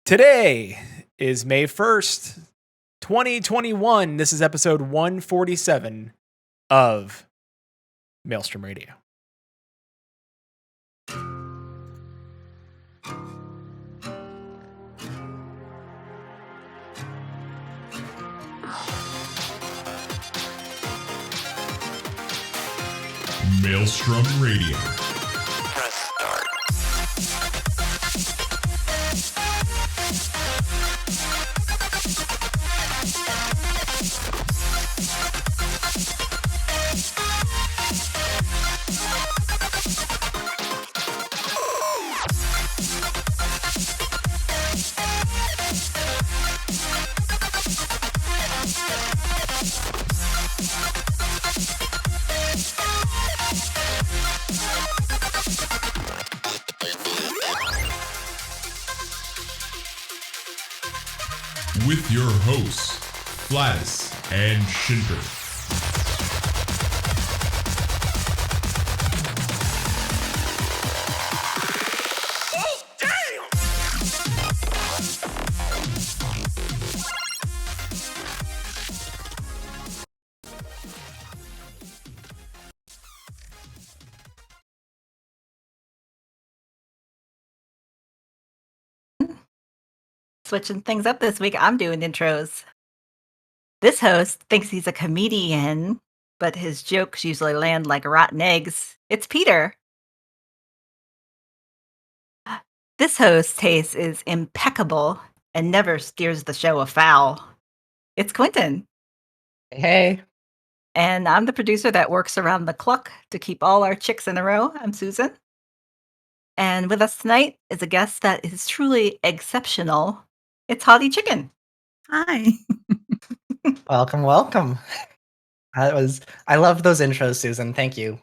Today is May 1st, 2021. This is episode 147 of Maelstrom Radio. Maelstrom Radio. Press start. With your hosts, Gladys and Shinter. Oh, damn! Switching things up this week, I'm doing intros. This host thinks he's a comedian, but his jokes usually land like rotten eggs. It's Peter. This host's taste is impeccable and never steers the show afoul. It's Quentin, Hey, and I'm the producer that works around the clock to keep all our chicks in a row. I'm Susan. And with us tonight is a guest that is truly exceptional. It's Haughty Chicken. Hi. welcome. I love those intros, Susan. Thank you.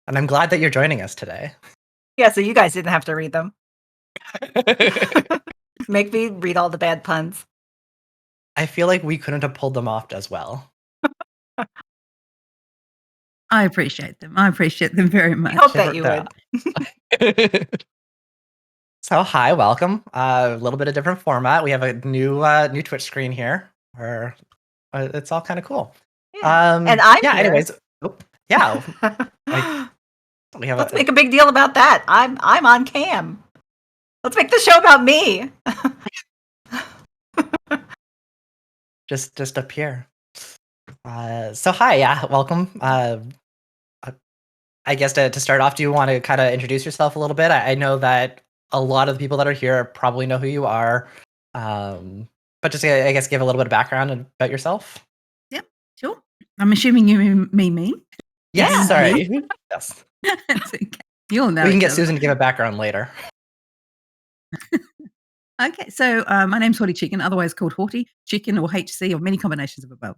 And I'm glad that you're joining us today. Yeah, so you guys didn't have to read them. Make me read all the bad puns. I feel like we couldn't have pulled them off as well. I appreciate them. I appreciate them very I much. hope that you would. So hi, welcome. A little bit of different format. We have a new Twitch screen here, where it's all kind of cool. Yeah. And I'm yeah. here. Anyways, yeah. We have. Let's make a big deal about that. I'm on cam. Let's make the show about me. just up here. So hi, yeah, welcome. I guess to start off, do you want to kind of introduce yourself a little bit? I know that a lot of the people that are here probably know who you are, but just I guess give a little bit of background about yourself. Yep, sure. I'm assuming you mean. Yes, Yeah. sorry. Yes. That's okay. You'll know. We can each get other. Susan to give a background later. Okay, so my name's Haughty Chicken, otherwise called Haughty Chicken or HC or many combinations of above.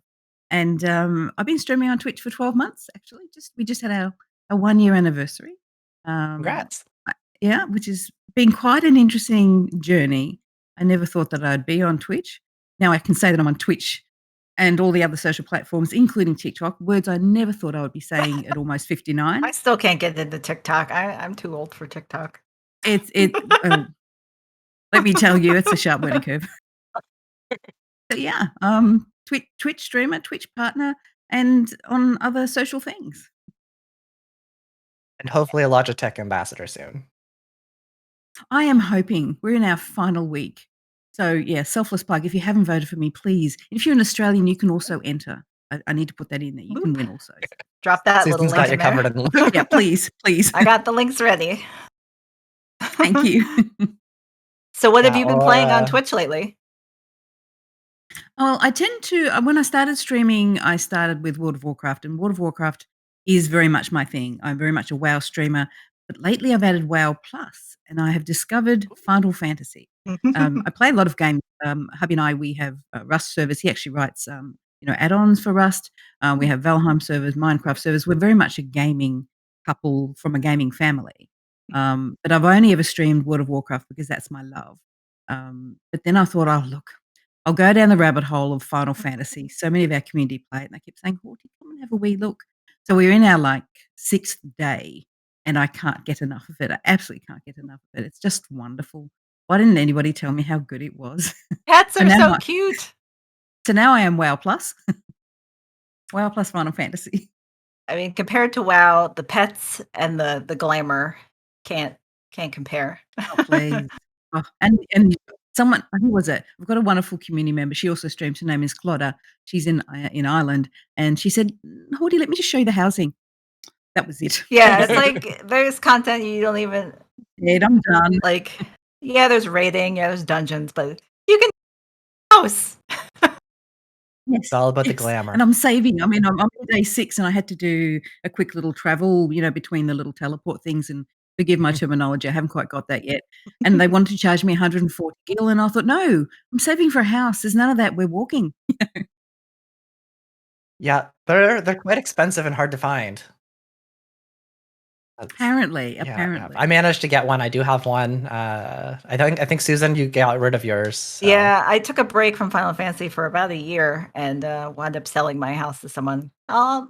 And I've been streaming on Twitch for 12 months, actually. We just had our 1-year anniversary. Congrats. Yeah, which has been quite an interesting journey. I never thought that I'd be on Twitch. Now I can say that I'm on Twitch and all the other social platforms, including TikTok, words I never thought I would be saying at almost 59. I still can't get into TikTok. I'm too old for TikTok. Let me tell you, it's a sharp learning curve. So yeah, Twitch streamer, Twitch partner, and on other social things. And hopefully a Logitech ambassador soon. I am hoping we're in our final week. So yeah, selfless plug. If you haven't voted for me, please. If you're an Australian, you can also enter. I need to put that in there. You can win also. Drop that Susan's little got link you in there. covered in Yeah, please. I got the links ready. Thank you. So what have Yeah, you been playing on Twitch lately? Well, I tend to, when I started streaming, I started with World of Warcraft, and World of Warcraft is very much my thing. I'm very much a WoW streamer, but lately I've added WoW Plus, and I have discovered Final Fantasy. I play a lot of games. Hubby and I, we have Rust servers. He actually writes, add-ons for Rust. We have Valheim servers, Minecraft servers. We're very much a gaming couple from a gaming family. But I've only ever streamed World of Warcraft because that's my love. But then I thought, oh, look, I'll go down the rabbit hole of Final Fantasy. So many of our community play it, and they keep saying, Haughty, come and have a wee look. So we're in our 6th day, and I can't get enough of it. I absolutely can't get enough of it. It's just wonderful. Why didn't anybody tell me how good it was? Cats are now so cute. So now I am WoW Plus. WoW Plus Final Fantasy. I mean, compared to WoW, the pets and the glamour can't compare. Oh, please. Oh, and someone, who was it? We've got a wonderful community member. She also streams. Her name is Clodder. She's in Ireland, and she said, "Haughty, let me just show you the housing." That was it. Yeah, it's like there's content you don't even I'm done. Yeah, there's raiding, yeah, there's dungeons, but you can house. Yes, It's all about the glamour. And I'm saving. I mean, I'm on day 6, and I had to do a quick little travel, between the little teleport things. And forgive my terminology, I haven't quite got that yet. And they wanted to charge me 140 gil, and I thought, no, I'm saving for a house. There's none of that. We're walking. Yeah, they're quite expensive and hard to find. Apparently. I managed to get one. I do have one. I think Susan, you got rid of yours. So. Yeah, I took a break from Final Fantasy for about a year and wound up selling my house to someone.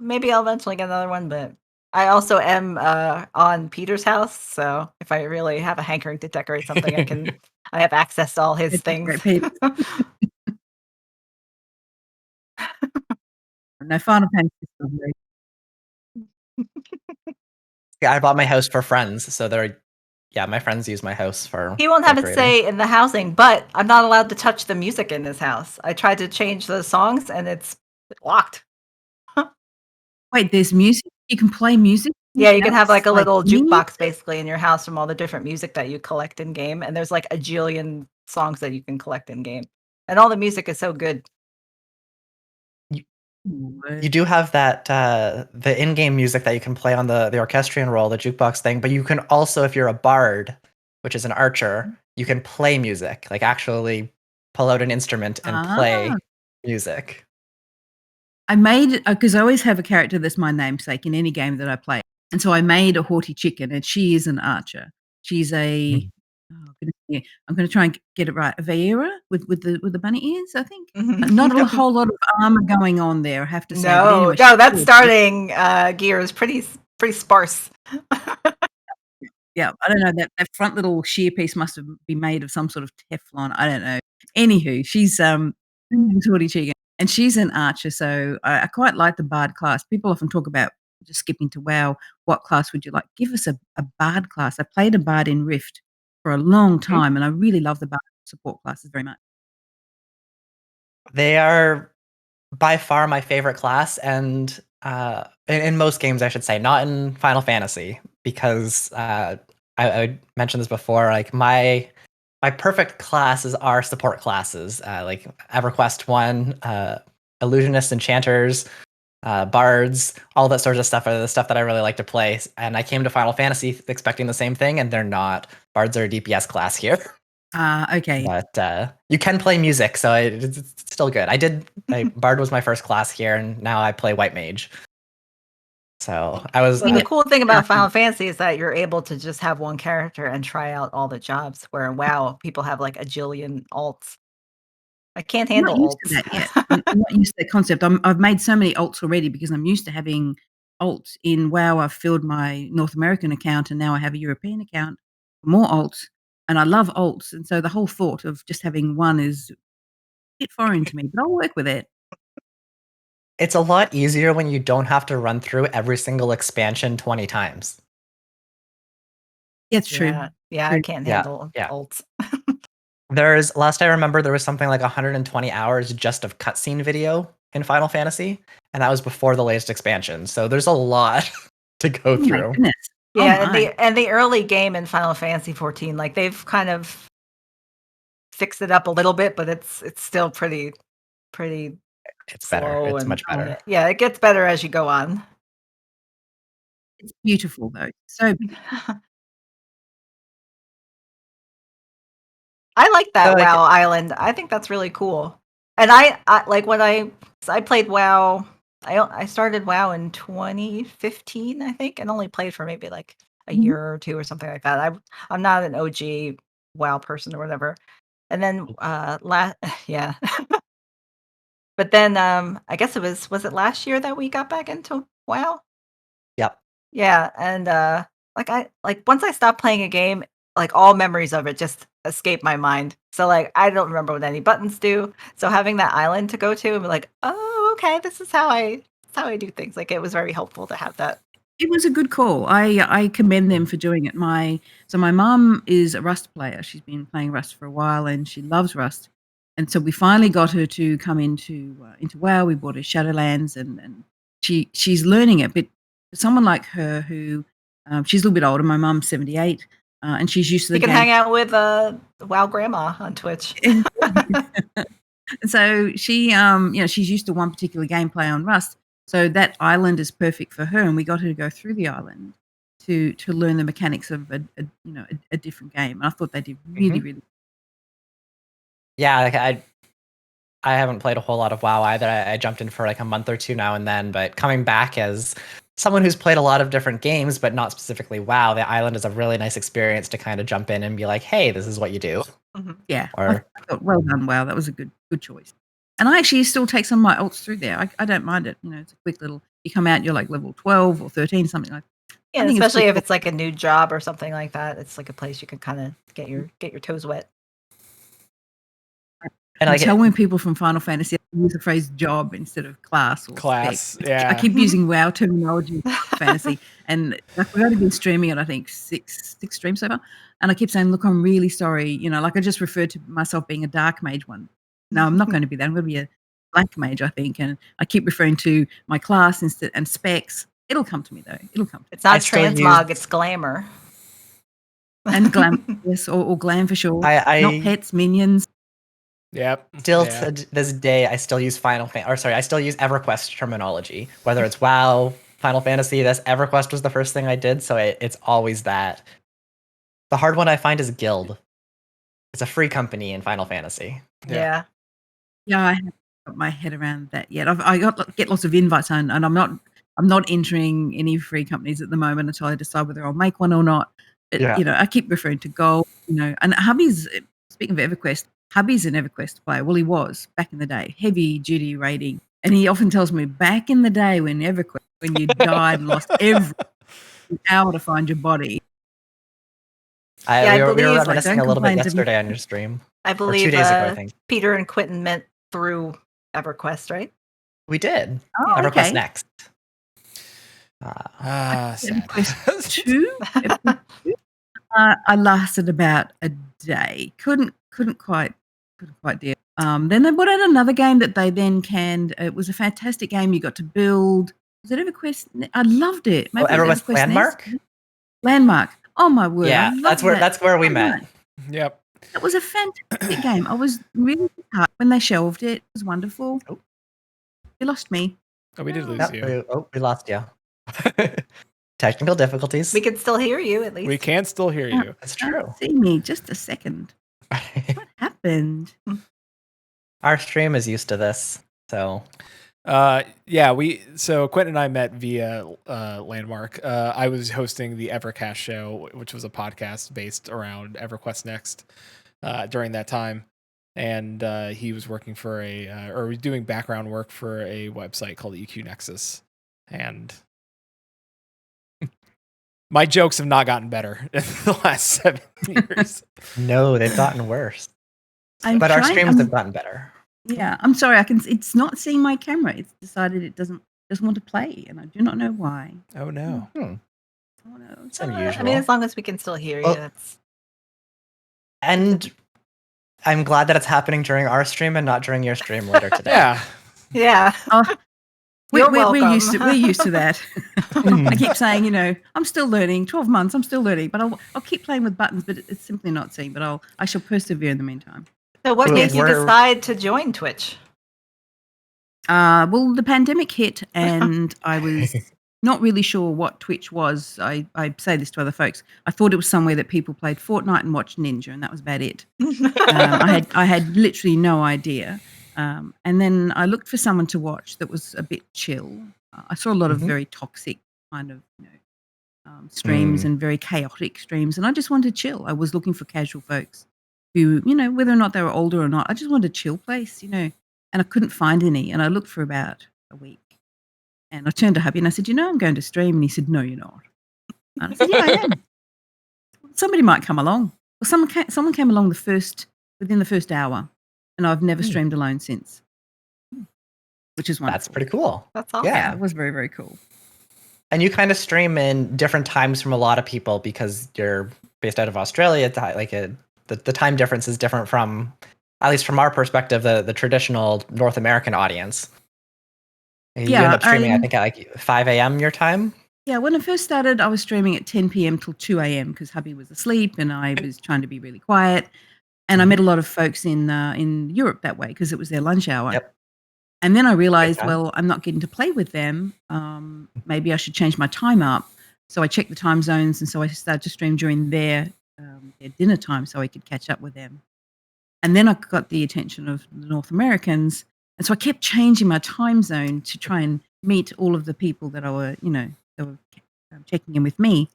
Maybe I'll eventually get another one, but I also am on Peter's house, so if I really have a hankering to decorate something, I have access to all his things. No, Final Fantasy is still great. Yeah, I bought my house for friends, so my friends use my house for. He won't have decorating. it say in the housing, but I'm not allowed to touch the music in his house. I tried to change the songs, and it's locked. Wait, there's music? You can play music Yeah, you can have like else, a little singing jukebox music? basically in your house from all the different music that you collect in game, and there's like a jillion songs that you can collect in game, and all the music is so good. You do have that the in-game music that you can play on the orchestrion roll, the jukebox thing, but you can also, if you're a bard, which is an archer, you can play music, like actually pull out an instrument and play Ah. music. I made because I always have a character that's my namesake in any game that I play, and so I made a Haughty chicken, and she is an archer. She's a goodness me, I'm gonna try and get it right. A Vieira with the bunny ears, I think. Not a whole lot of armor going on there, I have to say, but No, anyway, no, that she's starting gear is pretty sparse. yeah, I don't know, that front little shear piece must have been made of some sort of Teflon, I don't know. Anywho, she's, Haughty chicken, and she's an archer, so I quite like the bard class. People often talk about just skipping to WoW, what class would you like? Give us a bard class. I played a bard in Rift for a long time, and I really love the bard support classes very much. They are by far my favorite class, and in most games, I should say, not in Final Fantasy, because I mentioned this before. Like my perfect classes are support classes, like EverQuest 1, illusionists, enchanters, bards, all that sort of stuff are the stuff that I really like to play. And I came to Final Fantasy expecting the same thing, and they're not. Bards are a DPS class here. Okay. But you can play music, so it's still good. Bard was my first class here, and now I play White Mage. So I was. Well, the cool thing about Final Fantasy is that you're able to just have one character and try out all the jobs, where in WoW, people have like a jillion alts. I can't I'm not handle used to alts. that yet. I'm not used to that concept. I've made so many alts already because I'm used to having alts. In WoW, I've filled my North American account, and now I have a European account for more alts, and I love alts, and so the whole thought of just having one is a bit foreign to me, but I'll work with it. It's a lot easier when you don't have to run through every single expansion 20 times. It's true. Yeah, I can't Yeah, handle yeah. alts. Last I remember, there was something like 120 hours just of cutscene video in Final Fantasy, and that was before the latest expansion. So there's a lot to go Oh my through. goodness. Oh Yeah, my. and the early game in Final Fantasy 14, like they've kind of fixed it up a little bit, but it's still pretty It's better. slow It's and much better. yeah, it gets better as you go on. It's beautiful though. So beautiful. I like that So, like, WoW island. I think that's really cool. And I like when I played WoW. I started WoW in 2015, I think, and only played for maybe like a Mhm. year or two or something like that. I'm not an OG WoW person or whatever. And then yeah. But then I guess it was it last year that we got back into WoW? yep. Yeah, and like once I stopped playing a game, like all memories of it just escape my mind. So like I don't remember what any buttons do. So having that island to go to and be like, oh, okay, this is how I do things. Like it was very helpful to have that. It was a good call. I commend them for doing it. My mum is a Rust player. She's been playing Rust for a while, and she loves Rust. And so we finally got her to come into WoW. We bought her Shadowlands, and she's learning it. But for someone like her who, she's a little bit older. My mum's 78, and she's used to You the can game. hang out with WoW grandma on Twitch. And so she, she's used to one particular gameplay on Rust. So that island is perfect for her, and we got her to go through the island to learn the mechanics of a different game. And I thought they did really, Mhm. really. Yeah, like I haven't played a whole lot of WoW either. I jumped in for like a month or two now and then, but coming back as someone who's played a lot of different games, but not specifically WoW, the island is a really nice experience to kind of jump in and be like, hey, this is what you do. Yeah, Or I thought, well done, wow, that was a good choice. And I actually still take some of my alts through there. I don't mind it. It's a quick little. You come out, you're like level 12 or 13, something like. Yeah, I think especially it's if it's like a new job or something like that. It's like a place you can kind of get your toes wet. and I like tell when people from Final Fantasy use the phrase job instead of class or Class, spec. yeah. I keep using WoW terminology in Final Fantasy, and like, we've only been streaming it, I think six streams so far, and I keep saying, "Look, I'm really sorry." Like I just referred to myself being a dark mage one. No, I'm not going to be that. I'm going to be a black mage, I think, and I keep referring to my class instead and specs. It'll come to me though. It'll come to me. It's not I still transmog, use- it's glamour. And glam, yes, or glam for sure. Not I pets, minions. Yep. still Yeah. to this day I still use I still use EverQuest terminology. Whether it's WoW, Final Fantasy, this EverQuest was the first thing I did, so it's always that. The hard one I find is Guild. It's a free company in Final Fantasy. Yeah. Yeah, I haven't got my head around that yet. Get lots of invites on, and I'm not entering any free companies at the moment until I decide whether I'll make one or not. Yeah. You know, I keep referring to Gold. You know, and hubby's speaking of EverQuest. Hubby's an EverQuest player. Well, he was back in the day, heavy duty rating, and he often tells me back in the day when EverQuest, when you died and lost every hour to find your body. Yeah, I we were believe- reminiscing Don't a little bit complain to me. yesterday on your stream. I Or 2 believe days ago, I think. Peter and Quentin meant through EverQuest, right? We did. Oh, EverQuest okay. Next. Sad. EverQuest 2. I lasted about a day. Couldn't quite deal. Then they brought out another game that they then canned. It was a fantastic game. You got to build. Was it EverQuest? I loved it. Maybe it was EverQuest Landmark? Nest? Landmark. Oh my word! Yeah, I that's loved where we so met. much. Yep. It was a fantastic game. I was really hurt when they shelved it. It was wonderful. Oh. You lost me. Oh, we did lose Yep, you. we lost you. Technical difficulties. We can still hear you at least. We can still hear you. That's Can't true. see me. Just a second. What happened? Our stream is used to this, so Yeah, so Quentin and I met via Landmark. I was hosting the Evercast show, which was a podcast based around EverQuest Next during that time. And he was working for or was doing background work for a website called EQ Nexus. And my jokes have not gotten better in the last 7 years. no, they've gotten worse. I'm But our trying- streams I'm- have gotten better. Yeah, I'm sorry. It's not seeing my camera. It's decided it doesn't want to play, and I do not know why. Oh, no. Oh no. It's I unusual. mean, as long as we can still hear you, Well- that's And I'm glad that it's happening during our stream and not during your stream later today. Yeah. yeah. We're welcome. used to that. I keep saying, I'm still learning. 12 months, I'm still learning, but I'll keep playing with buttons. But it's simply not seeing. But I shall persevere in the meantime. So what Well, made you we're- decide to join Twitch? Well, the pandemic hit, and I was not really sure what Twitch was. I say this to other folks. I thought it was somewhere that people played Fortnite and watched Ninja, and that was about it. I had literally no idea. And then I looked for someone to watch that was a bit chill. I saw a lot of Mhm. very toxic kind of streams and very chaotic streams, and I just wanted to chill. I was looking for casual folks who, whether or not they were older or not, I just wanted a chill place, and I couldn't find any. And I looked for about a week, and I turned to hubby and I said, I'm going to stream. And he said, no, you're not. And I said, yeah, I am. Somebody might come along. Well, someone came along within the first hour, and I've never streamed alone since, which is wonderful. That's pretty cool. That's awesome. Yeah. Yeah, it was very, very cool. And you kind of stream in different times from a lot of people because you're based out of Australia. The time difference is different from, at least from our perspective, the traditional North American audience. You Yeah, end up streaming, I think, at 5 a.m. your time. Yeah, when I first started, I was streaming at 10 p.m. till 2 a.m. because hubby was asleep and I was trying to be really quiet. And I met a lot of folks in Europe that way because it was their lunch hour. Yep. And then I realized, time. well, I'm not getting to play with them. Maybe I should change my time up. So I checked the time zones, and so I started to stream during their dinner time so I could catch up with them. And then I got the attention of the North Americans, and so I kept changing my time zone to try and meet all of the people that were checking in with me.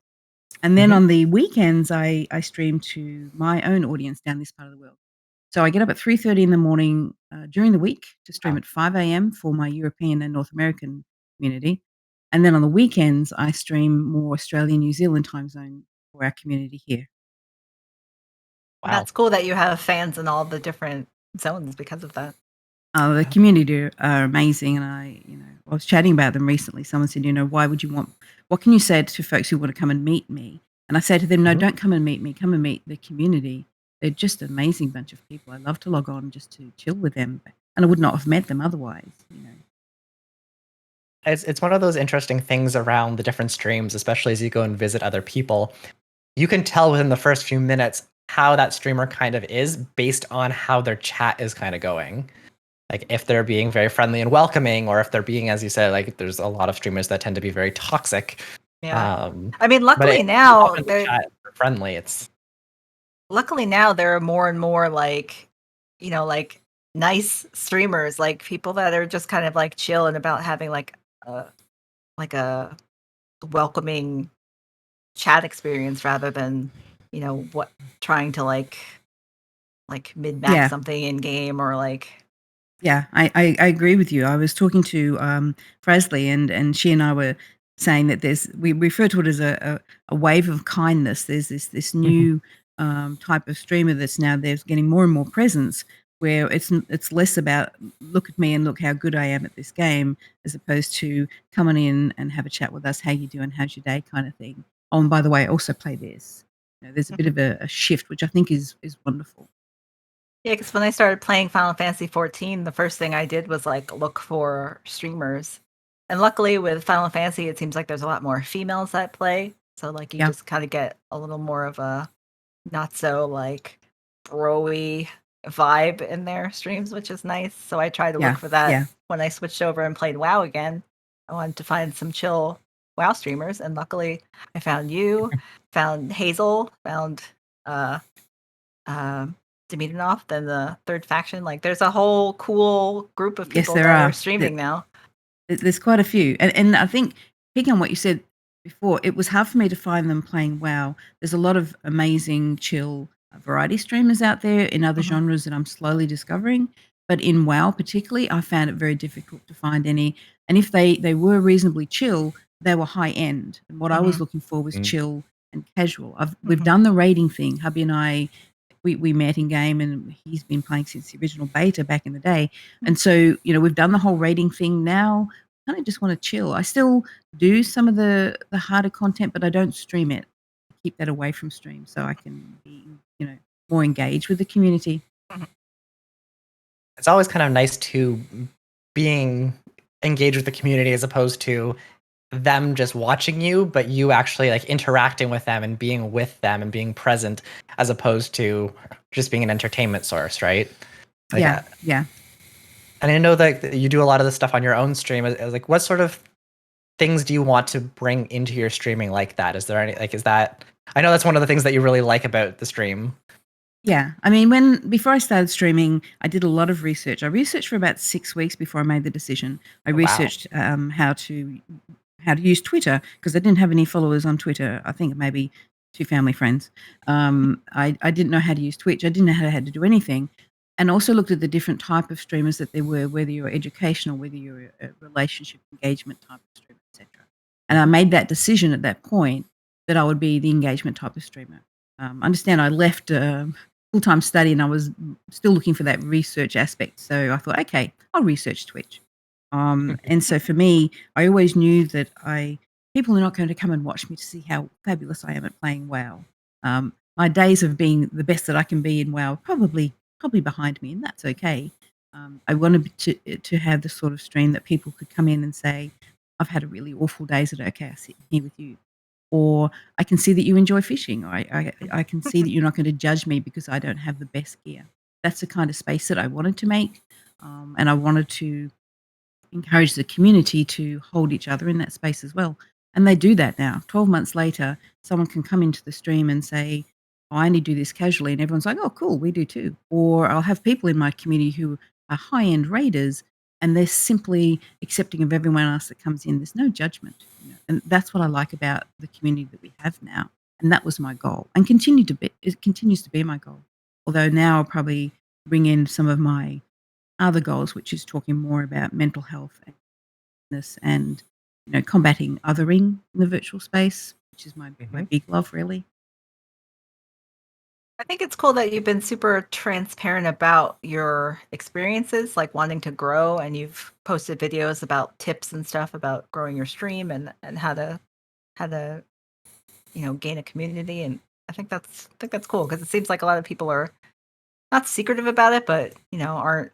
And then on the weekends, I stream to my own audience down this part of the world. So I get up at 3:30 in the morning during the week to stream at 5 a.m. for my European and North American community. And then on the weekends, I stream more Australian, New Zealand time zone for our community here. Wow. That's cool that you have fans in all the different zones because of that. The community are amazing, and I was chatting about them recently. Someone said, what can you say to folks who want to come and meet me? And I say to them, no, don't come and meet me. Come and meet the community. They're just an amazing bunch of people. I love to log on just to chill with them, and I would not have met them otherwise. it's one of those interesting things around the different streams, especially as you go and visit other people. You can tell within the first few minutes how that streamer kind of is based on how their chat is kind of going. Like if they're being very friendly and welcoming, or if they're being, as you said, like there's a lot of streamers that tend to be very toxic. Yeah. Um, I mean, but luckily it, now often the chat is friendly. It's there are more and more like, like nice streamers, like people that are just kind of like chill and about having a a welcoming chat experience rather than, what trying to like min-max Yeah. something in game or like Yeah, I agree with you. I was talking to Frasley, and she and I were saying that we refer to it as a wave of kindness. There's this new type of streamer that's now there's getting more and more presence where it's less about look at me and look how good I am at this game as opposed to come on in and have a chat with us. How you doing? How's your day? Kind of thing. Oh, and by the way, I also play this. There's a bit of a shift, which I think is wonderful. Yeah, because when I started playing Final Fantasy 14, the first thing I did was like look for streamers. And luckily with Final Fantasy, it seems like there's a lot more females that play. So like you Yeah. just kind of get a little more of a not so like bro-y vibe in their streams, which is nice. So I tried to Yeah. look for that Yeah. when I switched over and played WoW again. I wanted to find some chill WoW streamers, and luckily I found you, found Hazel, found uh Demidanoff, then the third faction. Like there's a whole cool group of Yes, people there that are are. streaming now. There's quite a few, and I think picking on what you said before, it was hard for me to find them playing WoW. There's a lot of amazing, chill variety streamers out there in other Mhm. genres that I'm slowly discovering, but in WoW particularly, I found it very difficult to find any. And if they were reasonably chill, they were high end. And what I was Mhm. looking for was Mm. chill and casual. We've Mhm. done the raiding thing. Hubby and I we met in game, and he's been playing since the original beta back in the day. And so, we've done the whole rating thing now. I kind of just want to chill. I still do some of the harder content, but I don't stream it. I keep that away from stream so I can be, more engaged with the community. it's always kind of nice to being engaged with the community as opposed to them just watching you, but you actually like interacting with them and being with them and being present as opposed to just being an entertainment source, right? Like, Yeah, yeah. and I know that you do a lot of this stuff on your own stream. Like, what sort of things do you want to bring into your streaming like that? Is there any like is that I know that's one of the things that you really like about the stream. Yeah. I mean, before I started streaming, I did a lot of research. I researched for about 6 weeks before I made the decision. I Oh, wow. researched how to use Twitter because I didn't have any followers on Twitter. I think maybe 2 family friends. I didn't know how to use Twitch. I didn't know how to do anything, and also looked at the different type of streamers that there were, whether you're educational, whether you're a relationship engagement type of streamer, etc. And I made that decision at that point that I would be the engagement type of streamer. Understand I left full-time study and I was still looking for that research aspect. So I thought, okay, I'll research Twitch. And so for me, I always knew that people are not going to come and watch me to see how fabulous I am at playing WoW. My days of being the best that I can be in WoW are probably behind me, and that's okay. I wanted to have the sort of stream that people could come in and say, "I've had a really awful day. Is it okay I sit here with you?" Or I can see that you enjoy fishing. Or I can see that you're not going to judge me because I don't have the best gear. That's the kind of space that I wanted to make, and I wanted to encourage the community to hold each other in that space as well. And they do that now. 12 months later, someone can come into the stream and say, "Oh, I only do this casually." And everyone's like, "Oh, cool, we do too." Or I'll have people in my community who are high end raiders and they're simply accepting of everyone else that comes in. There's no judgment. And that's what I like about the community that we have now. And that was my goal and it continues to be my goal. Although now I'll probably bring in some of my other goals, which is talking more about mental health and fitness and combating othering in the virtual space, which is my big love, really. I think it's cool that you've been super transparent about your experiences, like wanting to grow, and you've posted videos about tips and stuff about growing your stream and how to gain a community. And I think that's cool because it seems like a lot of people are not secretive about it, but aren't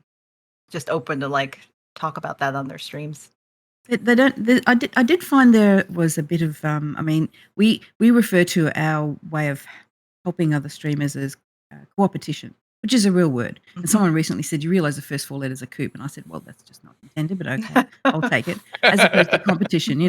just open to like talk about that on their streams. They don't. I did find there was a bit of. I mean, we refer to our way of helping other streamers as co-opetition, which is a real word. And someone recently said, "You realise the first four letters are coop," and I said, "Well, that's just not intended, but okay, I'll take it." As opposed to competition,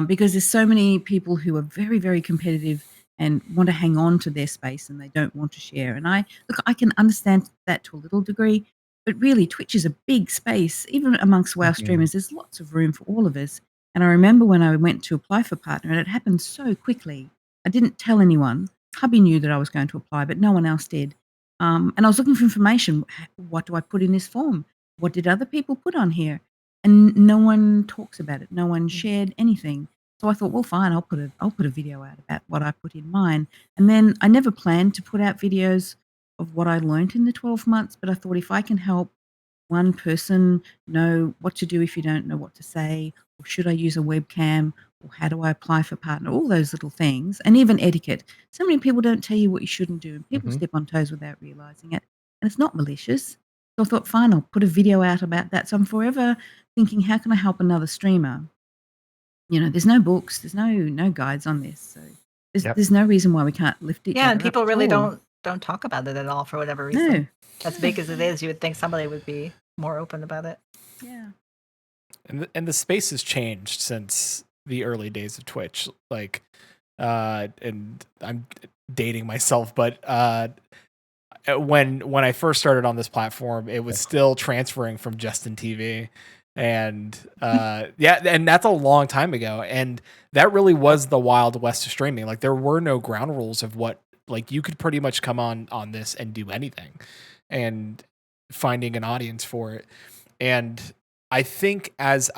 because there's so many people who are very, very competitive and want to hang on to their space and they don't want to share. And I can understand that to a little degree. But really, Twitch is a big space. Even amongst WoW streamers, there's lots of room for all of us. And I remember when I went to apply for partner, and it happened so quickly. I didn't tell anyone. Hubby knew that I was going to apply, but no one else did. And I was looking for information. What do I put in this form? What did other people put on here? And no one talks about it. No one shared anything. So I thought, well, fine, I'll put a video out about what I put in mine. And then I never planned to put out videos of what I learned in the 12 months, but I thought if I can help one person know what to do if you don't know what to say, or should I use a webcam, or how do I apply for partner, all those little things, and even etiquette. So many people don't tell you what you shouldn't do, and people step on toes without realizing it. And it's not malicious. So I thought, fine, I'll put a video out about that. So I'm forever thinking, how can I help another streamer? There's no books, there's no guides on this. So there's no reason why we can't lift each Yeah, other and up people at really all. don't talk about it at all for whatever reason. No. As big as it is, you would think somebody would be more open about it. Yeah. And the space has changed since the early days of Twitch. Like, and I'm dating myself, but when I first started on this platform, it was still transferring from Justin TV. And and that's a long time ago. And that really was the Wild West of streaming. Like, there were no ground rules of what, like, you could pretty much come on this and do anything, and finding an audience for it. And I think as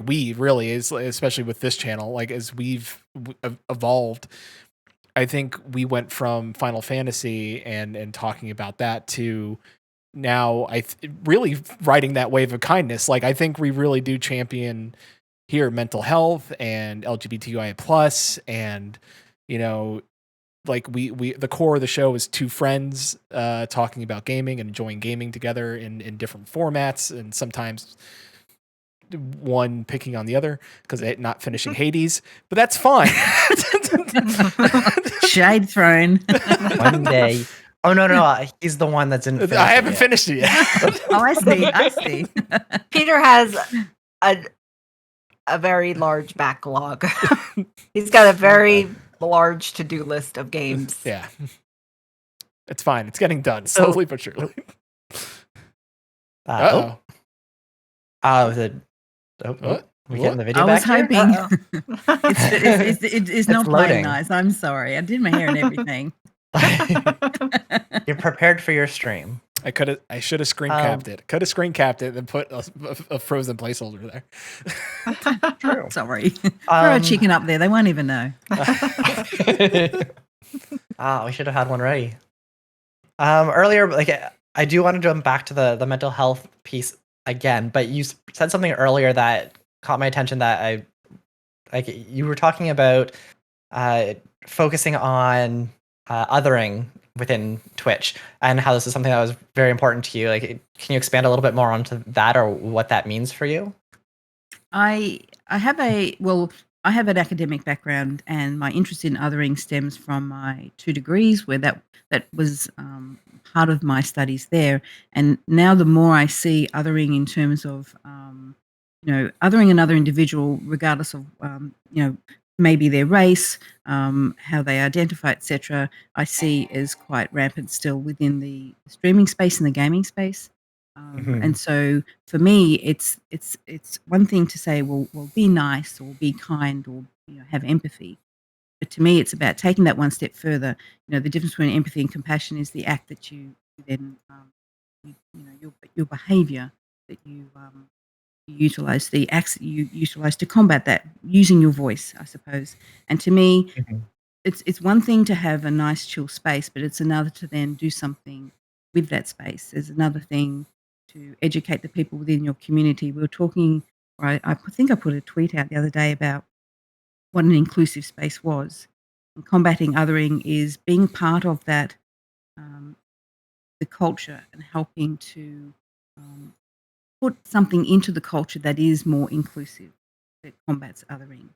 we really is, especially with this channel, like as we've evolved, I think we went from Final Fantasy and talking about that to now really riding that wave of kindness. Like, I think we really do champion here mental health and LGBTQIA plus, and like we the core of the show is two friends talking about gaming and enjoying gaming together in different formats, and sometimes one picking on the other because not finishing Hades, but that's fine. Shade thrown. One day. Oh no! He's the one that's in. I haven't finished it yet. Oh, I see. Peter has a very large backlog. He's got a very large to-do list of games. Yeah. It's fine. It's getting done slowly but surely. Uh-oh. Was it? Oh, we getting the video I was back here? hoping. It's not loading. playing nice. I'm sorry. I did my hair and everything. You're prepared for your stream. I should have screen capped it. Could have screen capped it and put a frozen placeholder there. True. Sorry. Throw a chicken up there. They won't even know. We should have had one ready. Earlier, I do want to jump back to the mental health piece again, but you said something earlier that caught my attention that you were talking about focusing on othering within Twitch and how this is something that was very important to you. Like, can you expand a little bit more onto that or what that means for you? I have an academic background, and my interest in othering stems from my 2 degrees, where that was part of my studies there. And now the more I see othering in terms of othering another individual, regardless of maybe their race, how they identify, etc., I see as quite rampant still within the streaming space and the gaming space. And so for me, it's one thing to say, well, be nice or be kind or have empathy. But to me, it's about taking that one step further. The difference between empathy and compassion is the act that you then, your behaviour that you utilize, the acts that you utilize to combat that, using your voice, I suppose. And to me, it's one thing to have a nice chill space, but it's another to then do something with that space. There's another thing to educate the people within your community. We were talking, or I think I put a tweet out the other day about what an inclusive space was. And combating othering is being part of that, the culture, and helping to put something into the culture that is more inclusive, that combats othering.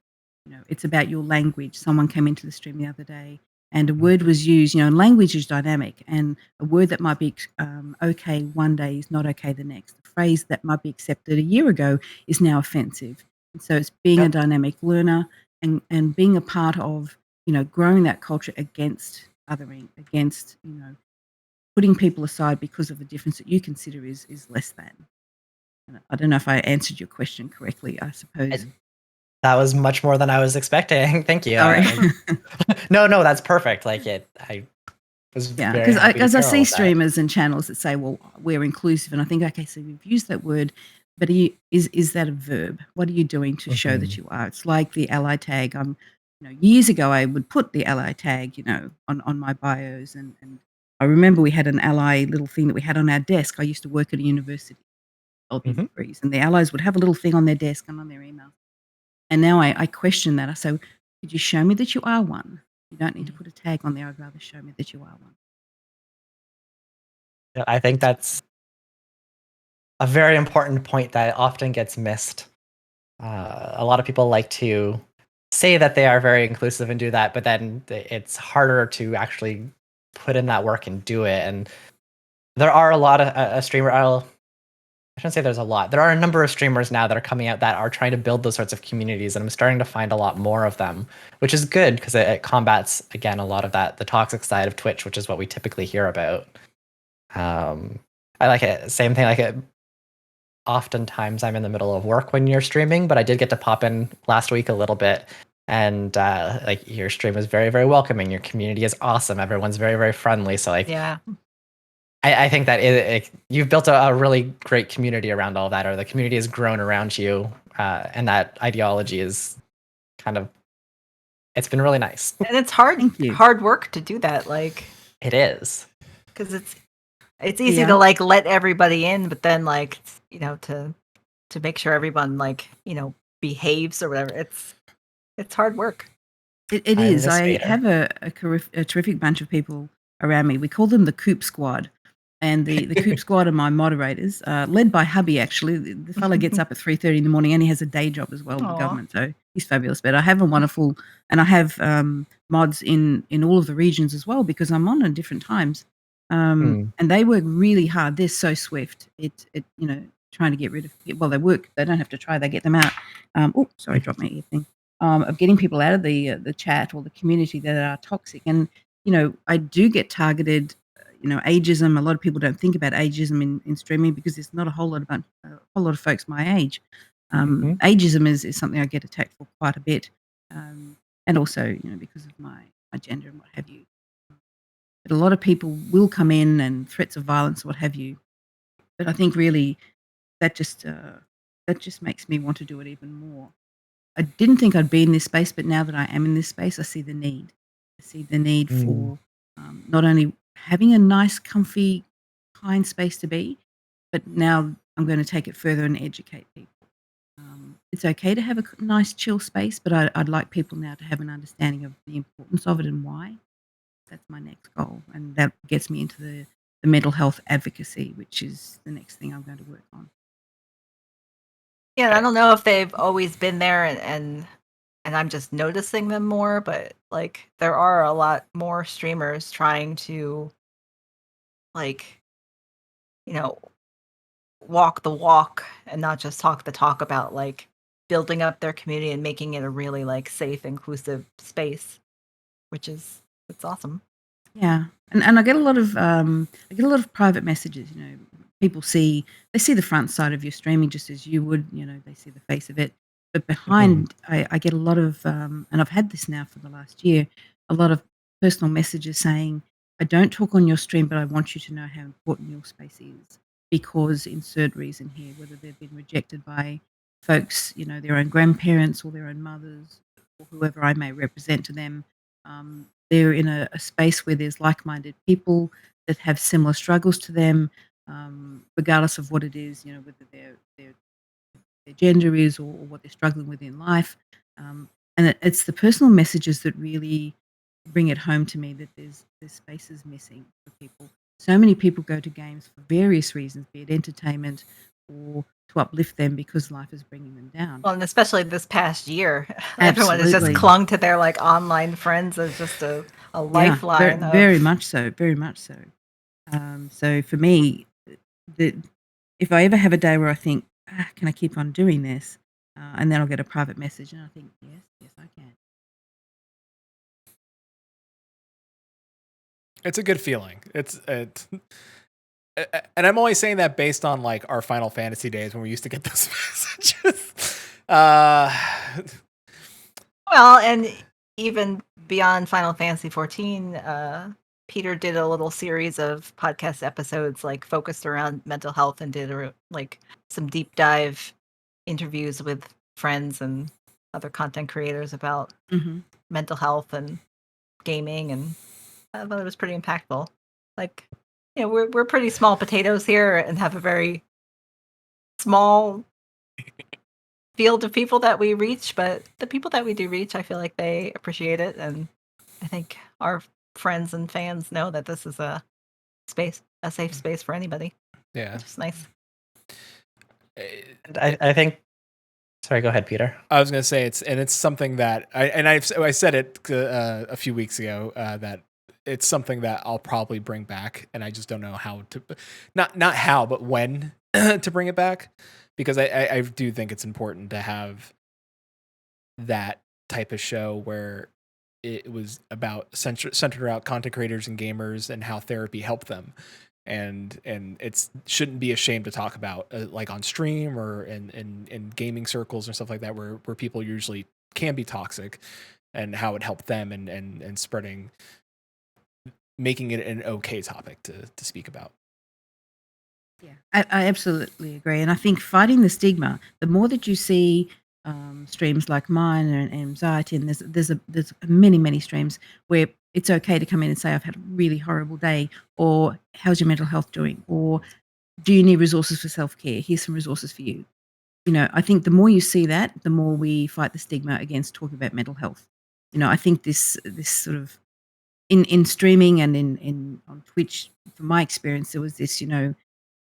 It's about your language. Someone came into the stream the other day and a word was used, and language is dynamic, and a word that might be okay one day is not okay the next. A phrase that might be accepted a year ago is now offensive. And so it's being a Yep. dynamic learner and being a part of, growing that culture against othering, against, putting people aside because of a difference that you consider is less than. I don't know if I answered your question correctly, I suppose. That was much more than I was expecting. Thank you. Sorry. No, that's perfect. I was Yeah, very because happy to I hear all see of that. streamers and channels that say, "Well, we're inclusive," and I think, okay, so you've used that word, but is that a verb? What are you doing to show that you are? It's like the ally tag. Years ago, I would put the ally tag, on my bios, and I remember we had an ally little thing that we had on our desk. I used to work at a university, developing Mhm. degrees, and the allies would have a little thing on their desk and on their email. And now I question that. I say, "Could you show me that you are one? You don't need to put a tag on there. I'd rather show me that you are one." Yeah, I think that's a very important point that often gets missed. A lot of people like to say that they are very inclusive and do that, but then it's harder to actually put in that work and do it. And there are a lot of a streamer. I shouldn't say there's a lot. There are a number of streamers now that are coming out that are trying to build those sorts of communities, and I'm starting to find a lot more of them, which is good because it combats again a lot of the toxic side of Twitch, which is what we typically hear about. I like it. Same thing. Like it. Oftentimes, I'm in the middle of work when you're streaming, but I did get to pop in last week a little bit, and like your stream is very, very welcoming. Your community is awesome. Everyone's very, very friendly. So like, Yeah. I think that you've built a really great community around all that, or the community has grown around you, and that ideology is kind of, it's been really nice. And it's hard Thank you. hard work to do that, It is. because it's easy Yeah. to let everybody in, but then to make sure everyone behaves or whatever. It's hard work. It I'm is. just I Vader. have a terrific bunch of people around me. We call them the Coop Squad. And the Coop Squad are my moderators, led by hubby, actually. The fella gets up at 3:30 in the morning and he has a day job as well with the Aw. government. So he's fabulous. But I have a wonderful, and I have mods in all of the regions as well because I'm on at different times. And they work really hard. They're so swift. Trying to get rid of, well, they work. They don't have to try. They get them out. Oh, sorry, dropped my ear thing. Of getting people out of the chat or the community that are toxic. And, I do get targeted, ageism. A lot of people don't think about ageism in streaming because there's not a whole lot of folks my age. Ageism is something I get attacked for quite a bit. And also, because of my gender and what have you. But a lot of people will come in and threats of violence, what have you. But I think really that just makes me want to do it even more. I didn't think I'd be in this space, but now that I am in this space, I see the need. I see the need for not only having a nice, comfy, kind space to be, but now I'm going to take it further and educate people. It's okay to have a nice, chill space, but I'd like people now to have an understanding of the importance of it and why. That's my next goal, and that gets me into the mental health advocacy, which is the next thing I'm going to work on. Yeah, and I don't know if they've always been there and I'm just noticing them more, but there are a lot more streamers trying to like, you know, walk the walk and not just talk the talk about building up their community and making it a really safe, inclusive space, which is it's awesome. Yeah, and I get a lot of private messages. People see the front side of your streaming just as you would. They see the face of it, but behind, I get a lot of, and I've had this now for the last year, a lot of personal messages saying, "I don't talk on your stream, but I want you to know how important your space is because insert reason here, whether they've been rejected by folks, their own grandparents or their own mothers or whoever I may represent to them." They're in a space where there's like-minded people that have similar struggles to them, regardless of what it is, whether their gender is or what they're struggling with in life. And it's the personal messages that really bring it home to me that there's spaces missing for people. So many people go to games for various reasons, be it entertainment or to uplift them because life is bringing them down. Well, and especially this past year, everyone has just Absolutely. clung to their like online friends as just a lifeline. Very much so. Very much so. So for me, if I ever have a day where I think, can I keep on doing this? And then I'll get a private message and I think, yes, I can. It's a good feeling. It's and I'm only saying that based on like our Final Fantasy days when we used to get those messages. Well, and even beyond Final Fantasy 14, Peter did a little series of podcast episodes like focused around mental health and did like some deep dive interviews with friends and other content creators about mental health and gaming, and I thought it was pretty impactful. Like, we're pretty small potatoes here and have a very small field of people that we reach, but the people that we do reach, I feel like they appreciate it, and I think our friends and fans know that this is a safe space for anybody. Yeah, which is nice. I think. Sorry, go ahead, Peter. I was gonna say it's something that I said it a few weeks ago that it's something that I'll probably bring back, and I just don't know how to, not how, but when to bring it back, because I do think it's important to have that type of show where it was about centered around content creators and gamers and how therapy helped them. And it shouldn't be a shame to talk about like on stream or in gaming circles and stuff like that, where people usually can be toxic, and how it helped them and spreading, making it an okay topic to speak about. Yeah, I absolutely agree. And I think fighting the stigma, the more that you see streams like mine and Anxiety, and there's many streams where it's okay to come in and say, I've had a really horrible day, or how's your mental health doing? Or do you need resources for self-care? Here's some resources for you. I think the more you see that, the more we fight the stigma against talking about mental health. I think this sort of in streaming and in on Twitch, from my experience, there was this,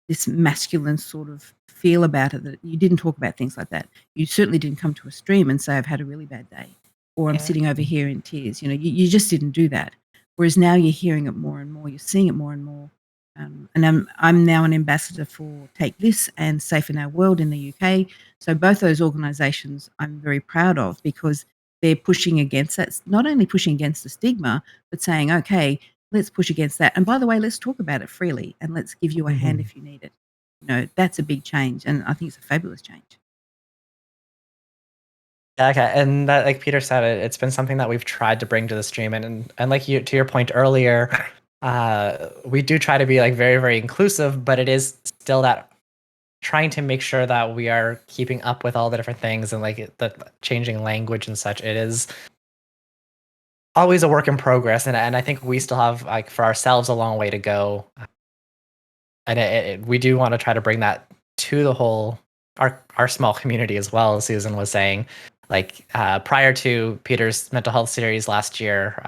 this masculine sort of feel about it, that you didn't talk about things like that. You certainly didn't come to a stream and say, I've had a really bad day, or I'm sitting over here in tears. You just didn't do that. Whereas now you're hearing it more and more, you're seeing it more and more. And I'm now an ambassador for Take This and Safe in Our World in the UK. So both those organisations I'm very proud of, because they're pushing against that, not only pushing against the stigma, but saying, okay, let's push against that. And by the way, let's talk about it freely, and let's give you a hand if you need it. That's a big change, and I think it's a fabulous change. Okay, and that, like Peter said, it's been something that we've tried to bring to the stream, and like to your point earlier, we do try to be like very, very inclusive, but it is still that trying to make sure that we are keeping up with all the different things and like the changing language and such. It is always a work in progress, and I think we still have, like, for ourselves, a long way to go. And we do want to try to bring that to the whole our small community as well, as Susan was saying. Like, prior to Peter's mental health series last year,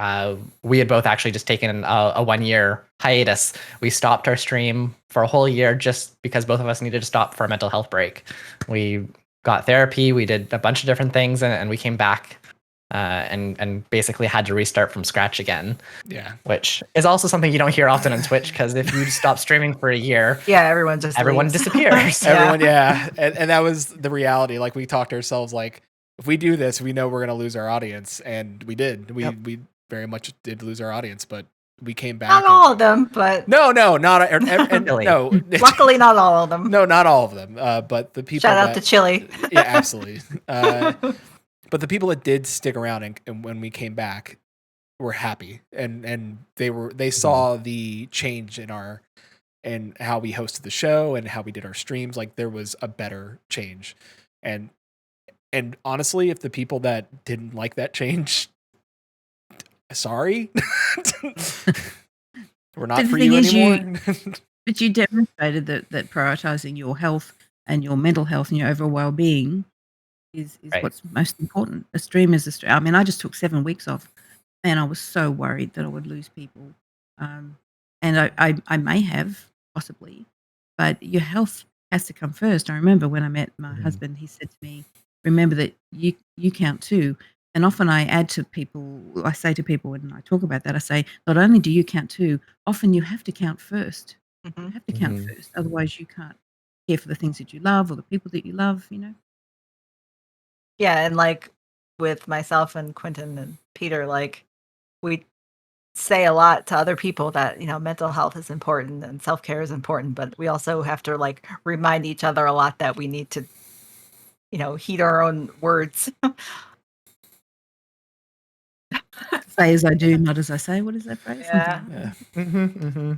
we had both actually just taken a 1-year hiatus. We stopped our stream for a whole year just because both of us needed to stop for a mental health break. We got therapy, we did a bunch of different things, and we came back and basically had to restart from scratch again. Yeah. Which is also something you don't hear often on Twitch, because if you stop streaming for a year, everyone leaves. Disappears. Everyone, and that was the reality. Like, we talked to ourselves, like, if we do this, we know we're going to lose our audience, and we did. We very much did lose our audience, but we came back. Not all of them, but no, not Really? no. Luckily, not all of them. No, not all of them. But the people. Shout out to Chili. Yeah, absolutely. But the people that did stick around and when we came back were happy, and they saw the change in how we hosted the show and how we did our streams. Like, there was a better change, and honestly, if the people that didn't like that change, sorry, we're not for you anymore. But you demonstrated that prioritizing your health and your mental health and your overall well-being is Right. what's most important. A stream is a stream. I mean, I just took 7 weeks off, and I was so worried that I would lose people. And I may have, possibly, but your health has to come first. I remember when I met my Mhm. husband, he said to me, "Remember that you count too." And often I add to people, I say to people when I talk about that, I say, "Not only do you count too, often you have to count first. You Mhm. have to count Mhm. first, otherwise you can't care for the things that you love or the people that you love." Yeah, and like with myself and Quentin and Peter, like we say a lot to other people that, mental health is important and self-care is important, but we also have to like remind each other a lot that we need to, heed our own words. Say as I do, not as I say. What is that phrase? Something Yeah. like Yeah.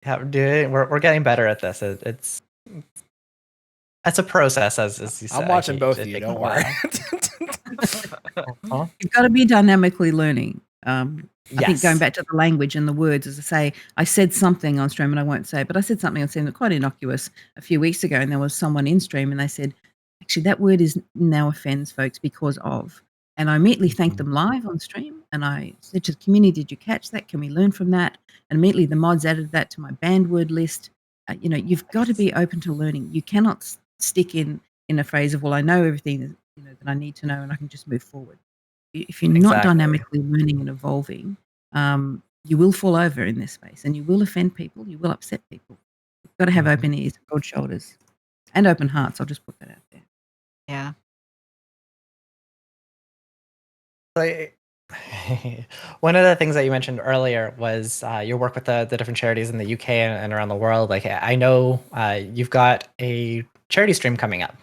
that. Yeah, we're getting better at this. It's a process, as you I'm said. watching both of It you. takes a Don't worry. while. Uh-huh. You've got to be dynamically learning. I think going Yes. back to the language and the words, as I say, I said something on stream, and I won't say it, but I said something on stream that quite innocuous a few weeks ago, and there was someone in stream, and they said, "Actually, that word is now offends folks because of." And I immediately thanked Mhm. them live on stream, and I said to the community, "Did you catch that? Can we learn from that?" And immediately the mods added that to my banned word list. You've got to Nice. be open to learning. You cannot stick in a phrase of, "Well, I know everything that I need to know, and I can just move forward." If you're not Exactly. dynamically learning and evolving, you will fall over in this space, and you will offend people, you will upset people. You've got to have Mhm. open ears, broad shoulders, and open hearts. I'll just put that out there. Yeah. Like, one of the things that you mentioned earlier was your work with the different charities in the UK and around the world. Like, I know you've got a charity stream coming up.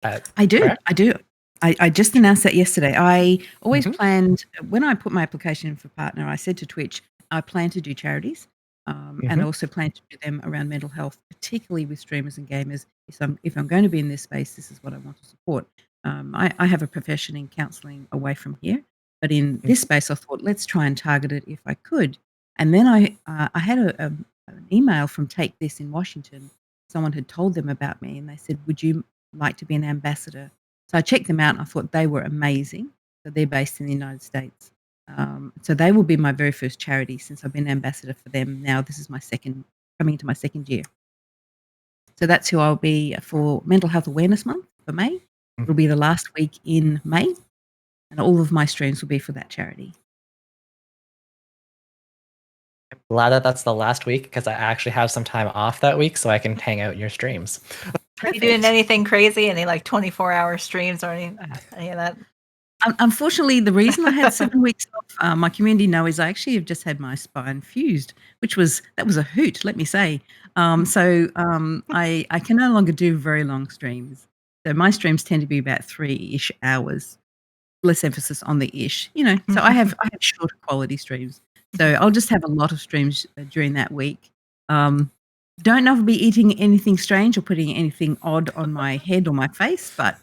I do. Correct? I do. I just announced that yesterday. I always Mhm. planned when I put my application in for partner, I said to Twitch, I plan to do charities, and I Mhm. also plan to do them around mental health, particularly with streamers and gamers. If I'm going to be in this space, this is what I want to support. I have a profession in counselling away from here, but in Mhm. this space, I thought let's try and target it if I could. And then I had an email from Take This in Washington. Someone had told them about me, and they said, "Would you like to be an ambassador?" So I checked them out and I thought they were amazing. So they're based in the United States. So they will be my very first charity since I've been ambassador for them. Now this is coming into my second year. So that's who I'll be for Mental Health Awareness Month for May. It'll be the last week in May, and all of my streams will be for that charity. Glad that that's the last week because I actually have some time off that week, so I can hang out in your streams. Are you doing anything crazy? Any like 24-hour streams or any of that? Unfortunately, the reason I had 7 weeks off, my community know is I actually have just had my spine fused, that was a hoot, let me say. I can no longer do very long streams. So my streams tend to be about 3-ish hours, less emphasis on the ish, So I have shorter quality streams. So I'll just have a lot of streams during that week. Don't know if I'll be eating anything strange or putting anything odd on my head or my face, but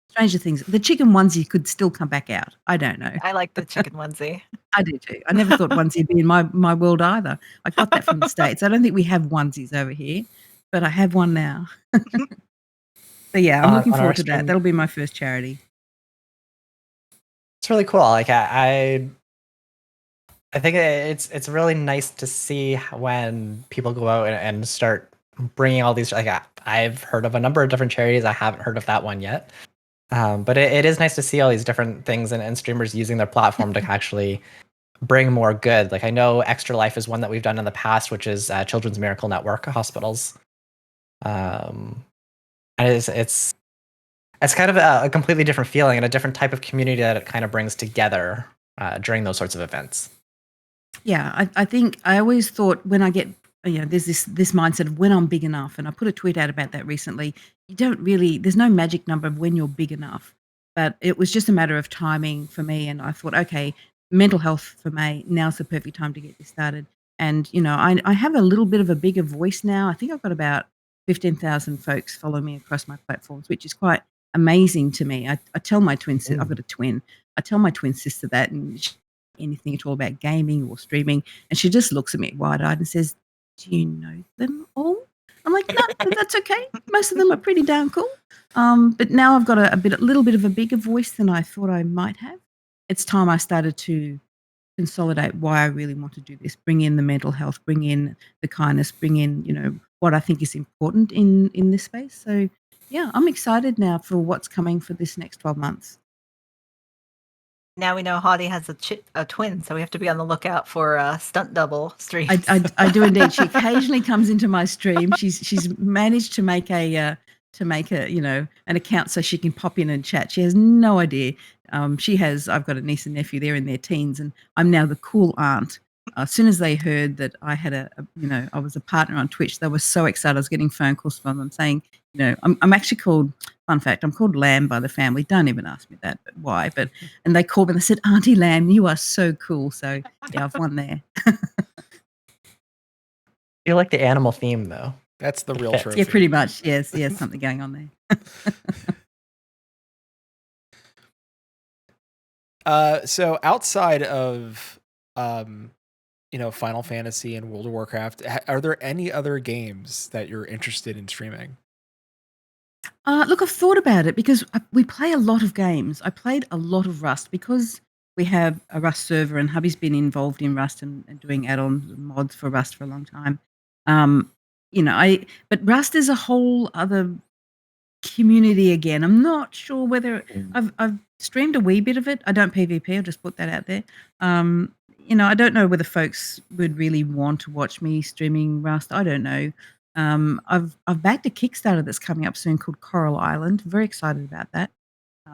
stranger things. The chicken onesie could still come back out. I don't know. I like the chicken onesie. I do too. I never thought onesie would be in my world either. I got that from the States. I don't think we have onesies over here, but I have one now. So yeah, I'm looking On our forward to that. stream, That'll be my first charity. it's really cool. Like I think it's really nice to see when people go out and start bringing all these. Like I've heard of a number of different charities. I haven't heard of that one yet. But it is nice to see all these different things and streamers using their platform to actually bring more good. Like I know Extra Life is one that we've done in the past, which is Children's Miracle Network hospitals. And it's kind of a completely different feeling and a different type of community that it kind of brings together during those sorts of events. Yeah, I think I always thought when I get there's this mindset of when I'm big enough, and I put a tweet out about that recently. There's no magic number of when you're big enough, but it was just a matter of timing for me. And I thought, okay, mental health for May, now's the perfect time to get this started. And I have a little bit of a bigger voice now. I think I've got about 15,000 folks follow me across my platforms, which is quite amazing to me. I tell my twin sister, I've got a twin. I tell my twin sister that, and anything at all about gaming or streaming, and she just looks at me wide-eyed and says, "Do you know them all?" I'm like, "No, but that's okay. Most of them are pretty damn cool." But now I've got a little bit of a bigger voice than I thought I might have. It's time I started to consolidate why I really want to do this. Bring in the mental health, bring in the kindness, bring in what I think is important in this space. So yeah, I'm excited now for what's coming for this next 12 months. Now we know Haughty has a twin, so we have to be on the lookout for stunt double streams. I do indeed. She occasionally comes into my stream. She's managed to make an account so she can pop in and chat. She has no idea. I've got a niece and nephew. They're in their teens, and I'm now the cool aunt. As soon as they heard that I had I was a partner on Twitch, they were so excited. I was getting phone calls from them saying, I'm actually called. Fun fact, I'm called Lamb by the family. Don't even ask me that, but why? And they called me and they said, Auntie Lamb, you are so cool. So yeah, I've won there. You like the animal theme though. That's the real fits. trophy. Yeah, pretty much. Yes, something going on there. So outside of Final Fantasy and World of Warcraft, are there any other games that you're interested in streaming? Look, I've thought about it because we play a lot of games. I played a lot of Rust because we have a Rust server, and hubby's been involved in Rust and doing add-ons and mods for Rust for a long time. But Rust is a whole other community again. I'm not sure whether I've streamed a wee bit of it. I don't PvP. I'll just put that out there. I don't know whether folks would really want to watch me streaming Rust. I don't know. I've backed a Kickstarter that's coming up soon called Coral Island. Very excited about that.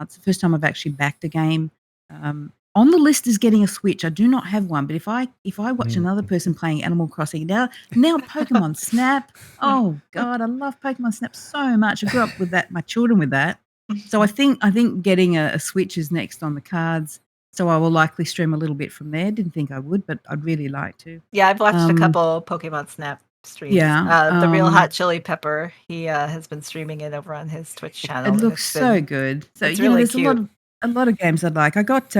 It's the first time I've actually backed a game. On the list is getting a Switch. I do not have one, but if I watch another person playing Animal Crossing now Pokemon Snap. Oh God, I love Pokemon Snap so much. I grew up with that, my children with that. So I think getting a Switch is next on the cards. So I will likely stream a little bit from there. Didn't think I would, but I'd really like to. Yeah, I've watched a couple Pokemon Snap streams. Yeah, the Real Hot Chili Pepper, he has been streaming it over on his Twitch channel. It looks so good. So it's really there's cute. a lot of games I'd like. I got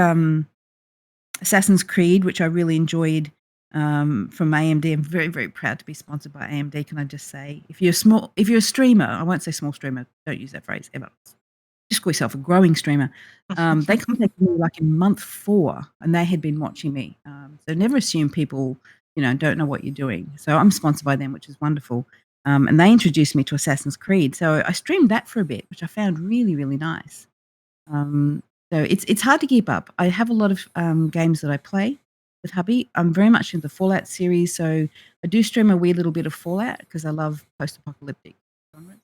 Assassin's Creed, which I really enjoyed from AMD. I'm very, very proud to be sponsored by AMD. Can I just say, if you're a streamer, I won't say small streamer. Don't use that phrase ever. Just call yourself a growing streamer. They contacted me like in month 4, and they had been watching me. So never assume people don't know what you're doing. So I'm sponsored by them, which is wonderful. And they introduced me to Assassin's Creed. So I streamed that for a bit, which I found really, really nice. So it's hard to keep up. I have a lot of games that I play with hubby. I'm very much into the Fallout series, so I do stream a wee little bit of Fallout because I love post-apocalyptic genres.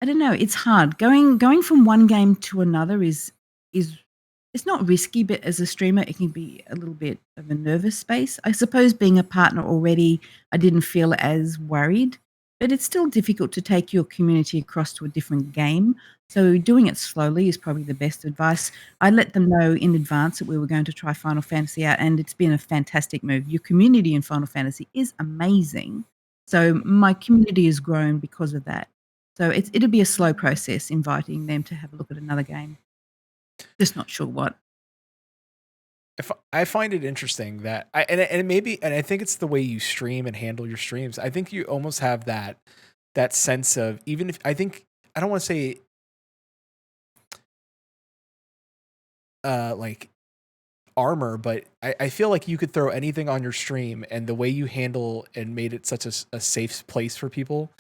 I don't know. It's hard going from one game to another. Is it's not risky, but as a streamer, it can be a little bit of a nervous space. I suppose being a partner already, I didn't feel as worried, but it's still difficult to take your community across to a different game. So doing it slowly is probably the best advice. I let them know in advance that we were going to try Final Fantasy out, and it's been a fantastic move. Your community in Final Fantasy is amazing. So my community has grown because of that. So it'll be a slow process inviting them to have a look at another game. Just not sure what. If I find it interesting that I think it's the way you stream and handle your streams. I think you almost have that sense of, even if I don't want to say like armor, but I feel like you could throw anything on your stream, and the way you handle and made it such a safe place for people,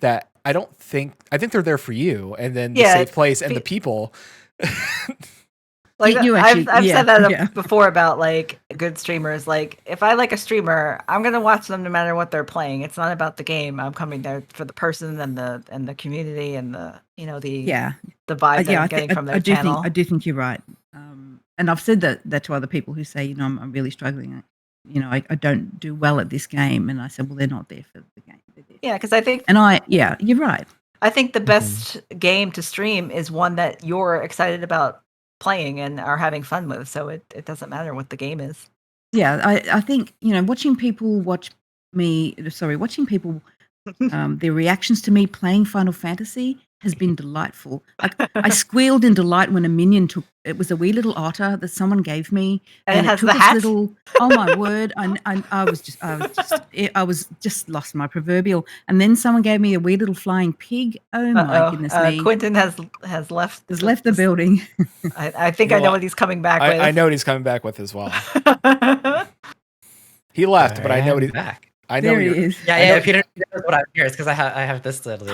that I think they're there for you, and then the safe place and the people. Like I've said that yeah. before about like good streamers. Like if I like a streamer, I'm gonna watch them no matter what they're playing. It's not about the game. I'm coming there for the person and the community and the vibe that I'm getting from their channel. I do think you're right. And I've said that to other people who say, I'm really struggling. I don't do well at this game, and I said, well, they're not there for the game. Yeah, because I think, you're right. I think the best game to stream is one that you're excited about playing and are having fun with. So it doesn't matter what the game is. Yeah, I think watching people Their reactions to me playing Final Fantasy has been delightful. Like I squealed in delight when a minion took. It was a wee little otter that someone gave me, And it has took the its hat? little. Oh my word! I was just lost my proverbial. And then someone gave me a wee little flying pig. Oh my goodness me! Quentin has left. Has left the building. I think You I know know what? what he's coming back with. I know what he's coming back with as well. He left, but I know what am he. back. I know There he you're. is. Yeah, if you don't know what I'm here, it's because I have this to do.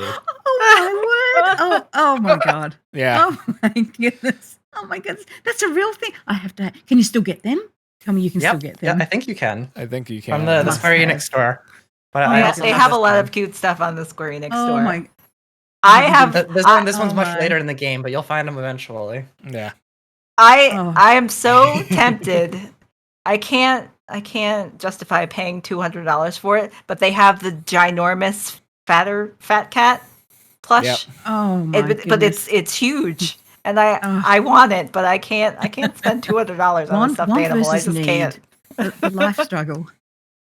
Oh my word! Oh my god! Yeah. Oh my goodness! Oh my goodness! That's a real thing. I have to. Can you still get them? Tell me you can still get Yeah, them. I think you can I think you can. from the Must Square have. Enix store. But Oh, I yeah, also they have a this lot one. of cute stuff on the Square Enix Oh store. my! I have. This one's Oh much my. later in the game, but you'll find them eventually. Yeah. Oh. I am so tempted. I can't justify paying $200 for it, but they have the ginormous fat cat plush. Yep. Oh my But goodness! it's huge, and Ugh. I want it, but I can't spend $200 on a stuffed Want animal. I versus just can't. need. The life struggle.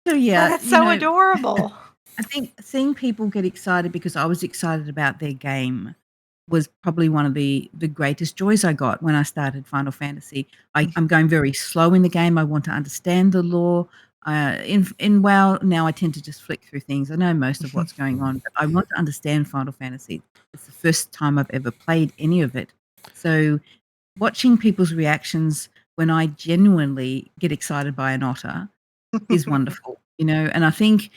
So But yeah, it's so adorable. I think seeing people get excited because I was excited about their game was probably one of the greatest joys I got when I started Final Fantasy. I'm going very slow in the game. I want to understand the lore. In WoW now, I tend to just flick through things. I know most of what's going on, but I want to understand Final Fantasy. It's the first time I've ever played any of it, so watching people's reactions when I genuinely get excited by an otter is wonderful, and I think,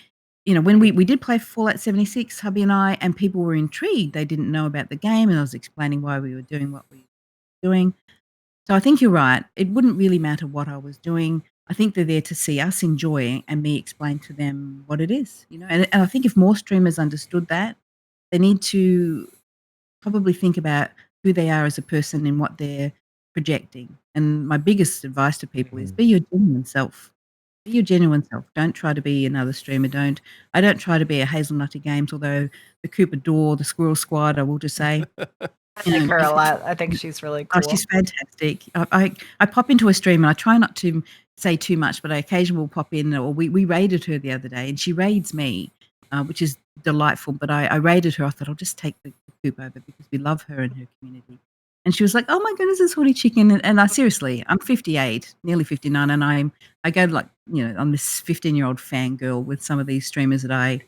when we did play Fallout 76, hubby and I, and people were intrigued. They didn't know about the game, and I was explaining why we were doing what we were doing. So I think you're right. It wouldn't really matter what I was doing. I think they're there to see us enjoying and me explain to them what it is, and I think if more streamers understood that, they need to probably think about who they are as a person and what they're projecting. And my biggest advice to people is be your genuine self. Be your genuine self. Don't try to be another streamer. I don't try to be a Hazelnutty Games, although the Cooper Door, the Squirrel Squad, I will just say. I like her a lot. I think she's really cool. Oh, she's fantastic. I pop into a stream and I try not to say too much, but I occasionally will pop in, or we raided her the other day and she raids me, which is delightful. But I raided her. I thought I'll just take the coop over because we love her and her community. And she was like, "Oh my goodness, this Haughty chicken!" And I seriously, I'm 58, nearly 59, and I go like, I'm this 15-year-old fangirl with some of these streamers that I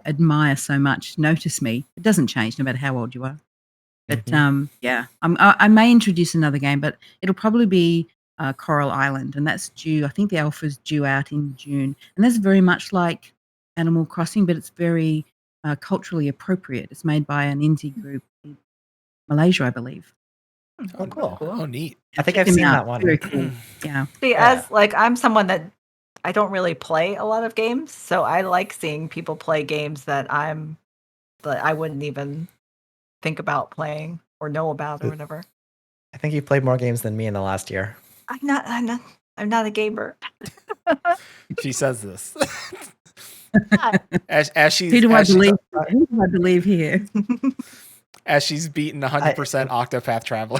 admire so much. Notice me. It doesn't change no matter how old you are. But yeah, I may introduce another game, but it'll probably be Coral Island, and that's due. I think the alpha's due out in June, and that's very much like Animal Crossing, but it's very culturally appropriate. It's made by an indie group in Malaysia, I believe. Oh, cool. Oh, neat. I think Check I've them seen out. that one. Very cool. Yeah. See, Yeah. as I'm someone that I don't really play a lot of games, so I like seeing people play games that I wouldn't even think about playing or know about or whatever. I think you played more games than me in the last year. I'm not a gamer. She says this. as she's Who do I as, she- believe? Who do I believe here? as she's beaten 100% Octopath Traveler.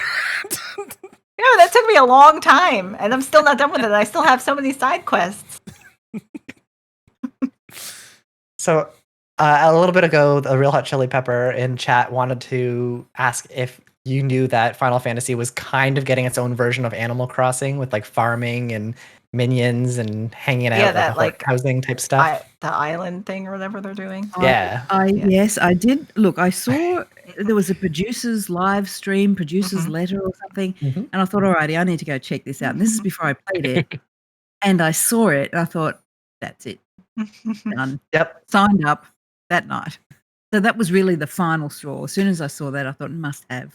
That took me a long time, and I'm still not done with it. I still have so many side quests. So a little bit ago, the Real Hot Chili Pepper in chat wanted to ask if you knew that Final Fantasy was kind of getting its own version of Animal Crossing with like farming and minions and hanging out, that, like housing type stuff. The island thing or whatever they're doing. Yeah. Yes, I did. Look, I saw there was a producer's live stream, producer's letter or something, Mhm. and I thought, alrighty, I need to go check this out. And this is before I played it, and I saw it, and I thought, that's it, done. Yep. Signed up that night. So that was really the final straw. As soon as I saw that, I thought, must have.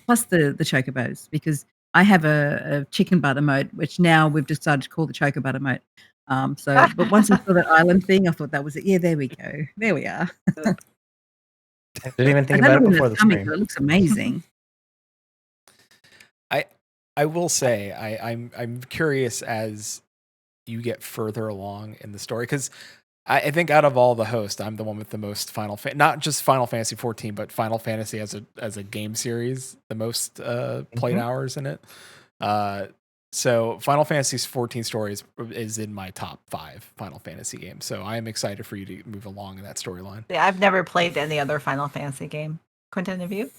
Plus the chocobos, because I have a chicken butter moat, which now we've decided to call the choco butter moat. But once I saw that island thing, I thought that was it. Yeah, there we go. There we are. I didn't even think I don't about know it when before it's the coming, stream. but it looks amazing. I will say I'm curious as you get further along in the story, because I think out of all the hosts, I'm the one with the most not just Final Fantasy 14, but Final Fantasy as a game series, the most played hours in it. So Final Fantasy 14 story is in my top 5 Final Fantasy games. So I am excited for you to move along in that storyline. Yeah, I've never played any other Final Fantasy game. Quentin, have you?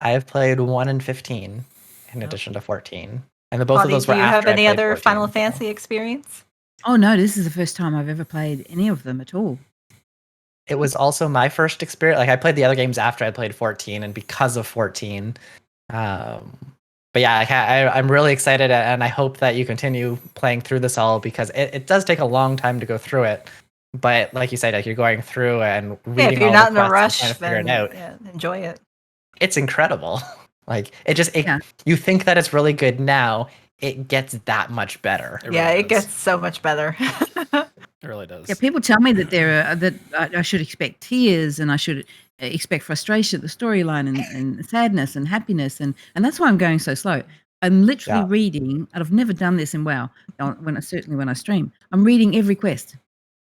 I have played 1 and 15 in Oh. addition to 14. And both of Haughty, those do were you after have I any played other 14, Final so. Fantasy experience? Oh no, this is the first time I've ever played any of them at all. It was also my first experience. Like I played the other games after I played 14, and because of 14. But yeah, I'm really excited, and I hope that you continue playing through this all, because it does take a long time to go through it. But like you said, like you're going through and reading Yeah, if you're all not the in a quests and rush, trying to figure then it out. yeah, enjoy it. It's incredible. Like Yeah. you think that it's really good now, it gets that much better. It Yeah, really it does. gets so much better. It really does. Yeah, people tell me that that I should expect tears and I should expect frustration, the storyline, and sadness and happiness, and that's why I'm going so slow. I'm literally Yeah. reading, and I've never done this in WoW. Certainly when I stream, I'm reading every quest.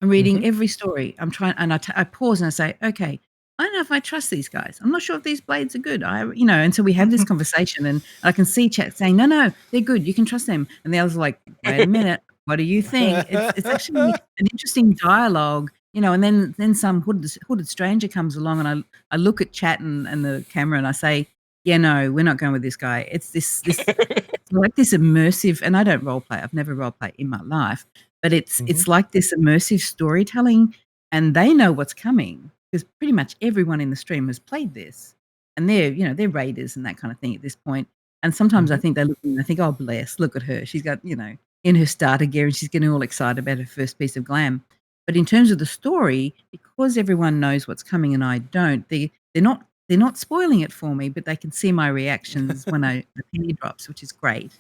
I'm reading every story. I'm trying, and I pause and I say, okay, I don't know if I trust these guys. I'm not sure if these blades are good. And so we have this conversation, and I can see chat saying, no, they're good. You can trust them. And the others are like, wait a minute. What do you think? It's actually an interesting dialogue, and then some hooded stranger comes along, and I look at chat and the camera, and I say, yeah, no, we're not going with this guy. It's this it's like this immersive, and I don't role play. I've never role played in my life, but it's like this immersive storytelling, and they know what's coming because pretty much everyone in the stream has played this, and they're raiders and that kind of thing at this point. And sometimes I think they look and they think, oh bless, look at her, she's got in her starter gear and she's getting all excited about her first piece of glam. But in terms of the story, because everyone knows what's coming and I don't, they're not spoiling it for me, but they can see my reactions when the penny drops, which is great.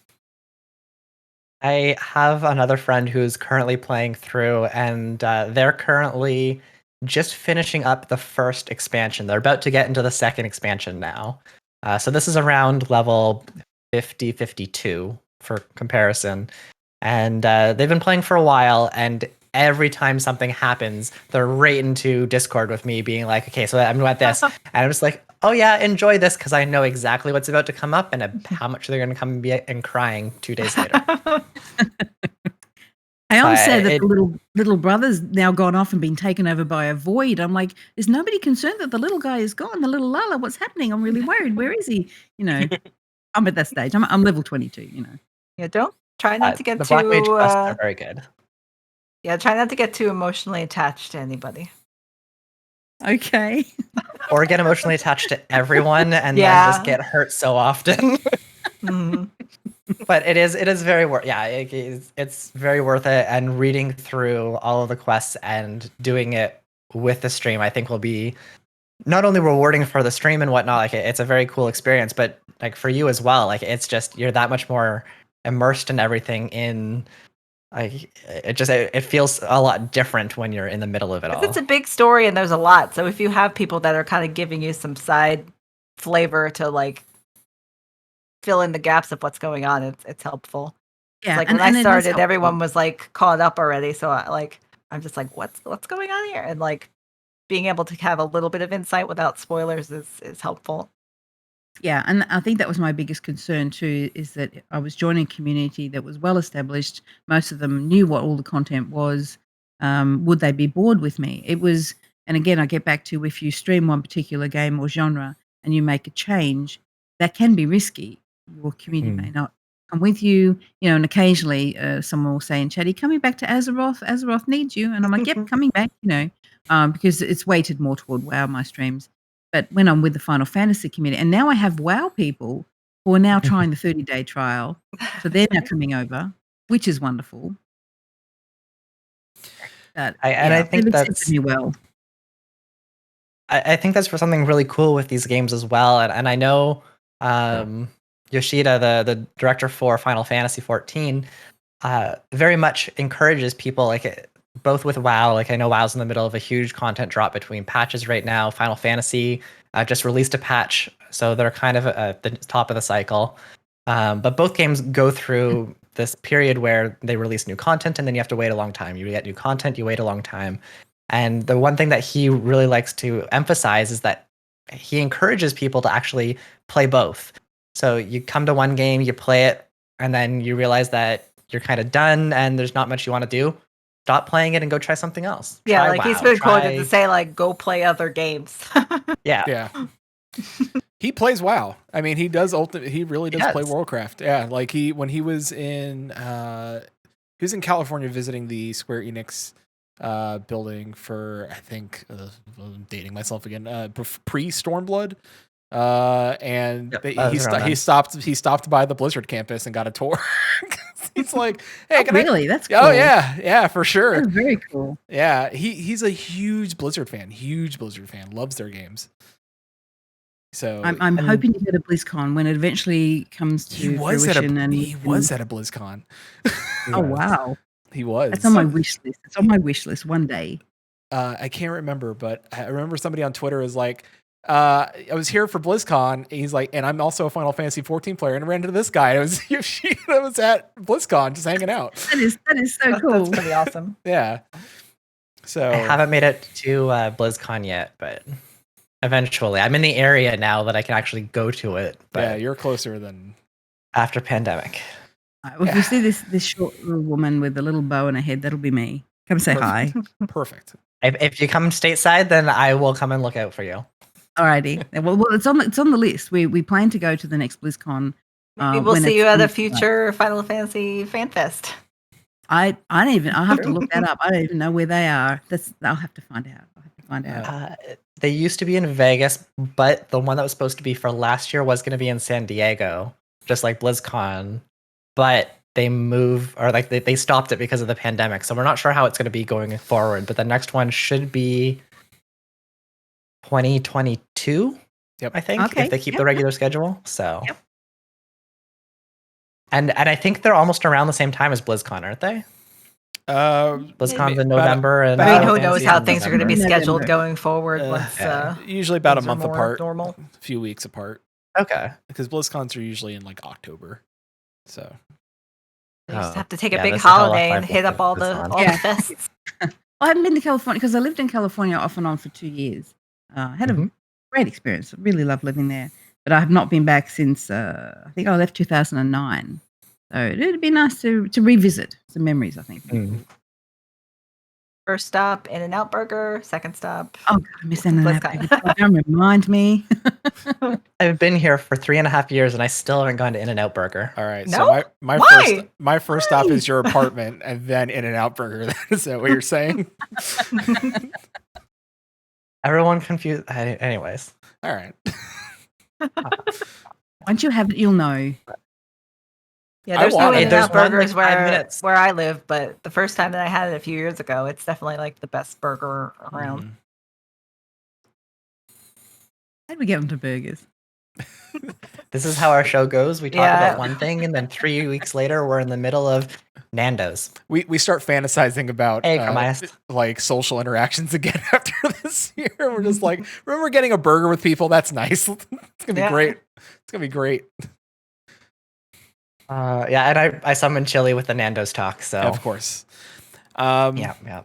I have another friend who's currently playing through, and they're currently just finishing up the first expansion. They're about to get into the second expansion now. So this is around level 50, 52 for comparison. And they've been playing for a while, and every time something happens, they're right into Discord with me being like, okay, so I'm at this. And I'm just like, oh yeah, enjoy this, because I know exactly what's about to come up and how much they're going to come and crying 2 days later. I always say that the little brother's now gone off and been taken over by a void. I'm like, is nobody concerned that the little guy is gone? The little Lala, what's happening? I'm really worried. Where is he? I'm at that stage. I'm level 22. Yeah, don't try not to get the Black Mage too. quests are very good. Yeah, try not to get too emotionally attached to anybody. Okay. Or get emotionally attached to everyone and then just get hurt so often. But it is very worth. Yeah, it's very worth it. And reading through all of the quests and doing it with the stream, I think will be not only rewarding for the stream and whatnot. Like it's a very cool experience, but like for you as well. Like it's just you're that much more immersed in everything. It feels a lot different when you're in the middle of it all. It's a big story and there's a lot. So if you have people that are kind of giving you some side flavor to like fill in the gaps of what's going on, it's helpful. Yeah, like when I started, everyone was like caught up already. So I'm just like, what's going on here? And like being able to have a little bit of insight without spoilers is helpful. Yeah, and I think that was my biggest concern too, is that I was joining a community that was well established. Most of them knew what all the content was. Would they be bored with me? It was, and again, I get back to if you stream one particular game or genre and you make a change, that can be risky. Your community may not come with you, and occasionally someone will say in chat, coming back to Azeroth, Azeroth needs you. And I'm like, yep, coming back, because it's weighted more toward WoW, my streams. But when I'm with the Final Fantasy community, and now I have WoW people who are now trying the 30-day trial. So they're now coming over, which is wonderful. But, I think that's me well. I think that's for something really cool with these games as well. And I know Yoshida, the director for Final Fantasy 14, very much encourages people like both with WoW. Like I know WoW's in the middle of a huge content drop between patches right now. Final Fantasy just released a patch, so they're kind of at the top of the cycle. But both games go through this period where they release new content and then you have to wait a long time. You get new content, you wait a long time. And the one thing that he really likes to emphasize is that he encourages people to actually play both. So you come to one game, you play it and then you realize that you're kind of done and there's not much you want to do, stop playing it and go try something else. Yeah, Try like he's WoW, been quoted try- to say, like, go play other games. yeah. Yeah. He plays WoW. I mean, he does he really does play does. Warcraft. Yeah, like when he was in California visiting the Square Enix building for, I think, I'm dating myself again, pre Stormblood. And Yep, they, that he was around he stopped by the Blizzard campus and got a tour. He's like, "Hey, Oh, can really? That's cool. Oh yeah, for sure. That's very cool. Yeah, he's a huge Blizzard fan. Loves their games. So I'm hoping to go to BlizzCon when it eventually comes to he was at fruition. he was at a BlizzCon. Oh wow, He was. that's on my wish list. It's on my wish list one day. I can't remember, but I remember somebody on Twitter is like, I was here for BlizzCon. And he's like, and I'm also a Final Fantasy 14 player, and I ran into this guy. I was at BlizzCon just hanging out. That is so cool. That's pretty awesome. Yeah. So I haven't made it to BlizzCon yet, but eventually. I'm in the area now that I can actually go to it. But yeah, you're closer than after pandemic. Well, if you see this short little woman with a little bow in her head, that'll be me. Come say hi. perfect. If you come stateside, then I will come and look out for you. Alrighty. Well, it's on the list. We plan to go to the next BlizzCon. Maybe we'll when see it's you at a on- future Final Fantasy Fan Fest. I'll have to look that up. I don't even know where they are. I'll have to find out. They used to be in Vegas, but the one that was supposed to be for last year was going to be in San Diego, just like BlizzCon. But they they stopped it because of the pandemic. So we're not sure how it's going to be going forward. But the next one should be 2022. Yep. I think Okay, if they keep yep, the regular schedule. So. Yep. And I think they're almost around the same time as BlizzCon, aren't they? BlizzCon's in November, and I mean, who Final knows Fantasy's how in things are going to be November. scheduled November. going forward once usually about a things are month more apart, normal. a few weeks apart, Okay. because BlizzCons are usually in like October. So You just Oh, have to take yeah, a big this is how holiday life and hit up all the is on. Yeah. fests. I haven't been to California because I lived in California off and on for 2 years. I had a Mhm. great experience. I really loved living there, but I have not been back since I think I left 2009. So it'd be nice to revisit some memories. I think. Mm. First stop, In-N-Out Burger. Second stop. Oh God, I miss In-N-Out BlizzCon. Burger. Don't remind me. I've been here for 3.5 years, and I still haven't gone to In-N-Out Burger. all right. No? So my Why? first stop is your apartment, and then In-N-Out Burger. Is that what you're saying? Everyone confused. Anyways, All right. Once you have it, you'll know. Yeah, I there's no want it. There's In-N-Out one, Burgers like, 5 minutes. where I live, but the first time that I had it a few years ago, it's definitely like the best burger around. Mhm. How did we get onto burgers? this is how our show goes. We talk Yeah. about one thing, and then 3 weeks later, we're in the middle of Nando's. We start fantasizing about Hey, Carmias. like social interactions again after this year. We're just like, remember getting a burger with people? That's nice. It's gonna be Yeah. great. It's gonna be great. Yeah, and I summoned Chili with the Nando's talk. So Of course. yeah.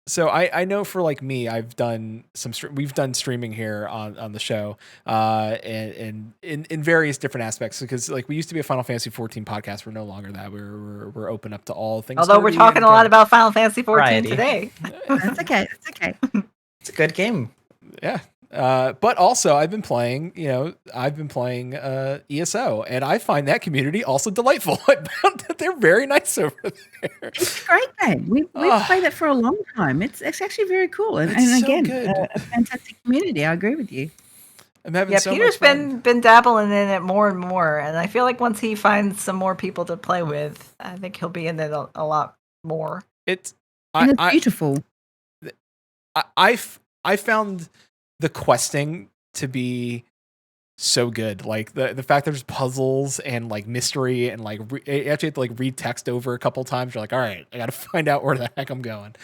So I know for like me, I've done we've done streaming here on the show, and in various different aspects, because like we used to be a Final Fantasy 14 podcast. We're no longer that. We're open up to all things. Although we're nerdy talking and a lot good. about Final Fantasy 14 Variety. today. That's okay. That's okay. It's a good game. Yeah. But also I've been playing ESO, and I find that community also delightful. They're very nice over there. It's a great game. We've played it for a long time. It's actually very cool. And, It's and so again, good. a fantastic community. I agree with you. I'm having Yeah, so Peter's much fun. been dabbling in it more and more, and I feel like once he finds some more people to play with, I think he'll be in it a lot more. It's And it's I beautiful. I found the questing to be so good. Like the fact there's puzzles and like mystery and like you actually have to like read text over a couple times. You're like, all right, I got to find out where the heck I'm going.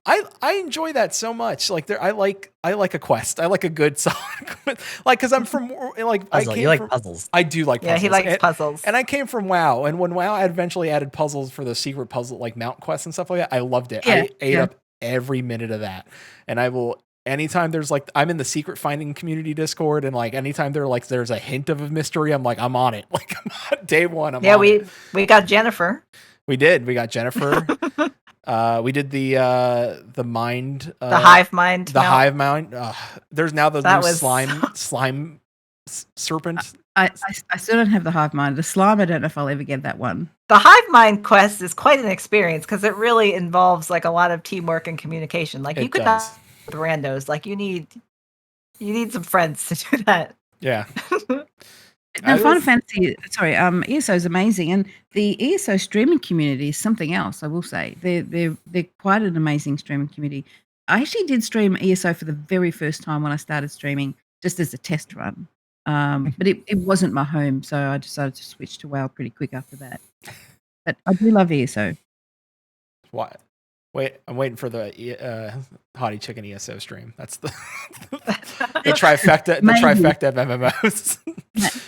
I enjoy that so much. Like I like a quest. I like a good solid quest. Like because I'm from like Puzzle. I came You like from, puzzles. I do like Yeah, puzzles. he likes And- puzzles. And I came from WoW, and when WoW eventually added puzzles for the secret puzzle, like mount quests and stuff like that, I loved it. Yeah, I ate yeah. up every minute of that, and I will anytime there's like, I'm in the secret finding community Discord, and like anytime there's a hint of a mystery, I'm like, I'm on it. Like I'm on day one. I'm on it. we got Jennifer. We got Jennifer. We did the mind, The hive mind. the hive mind. There's now the That new was- slime serpent. I still don't have the hive mind. The slime, I don't know if I'll ever get that one. The hive mind quest is quite an experience because it really involves like a lot of teamwork and communication. Like you It could does. not with randos. Like you need some friends to do that. Yeah. Now, I Final was- Fantasy, sorry, ESO is amazing, and the ESO streaming community is something else. I will say they're quite an amazing streaming community. I actually did stream ESO for the very first time when I started streaming, just as a test run. But it wasn't my home, so I decided to switch to WoW pretty quick after that. But I do love ESO. What? Wait, I'm waiting for the Haughty Chicken ESO stream. That's the the trifecta. The Maybe. trifecta of MMOs.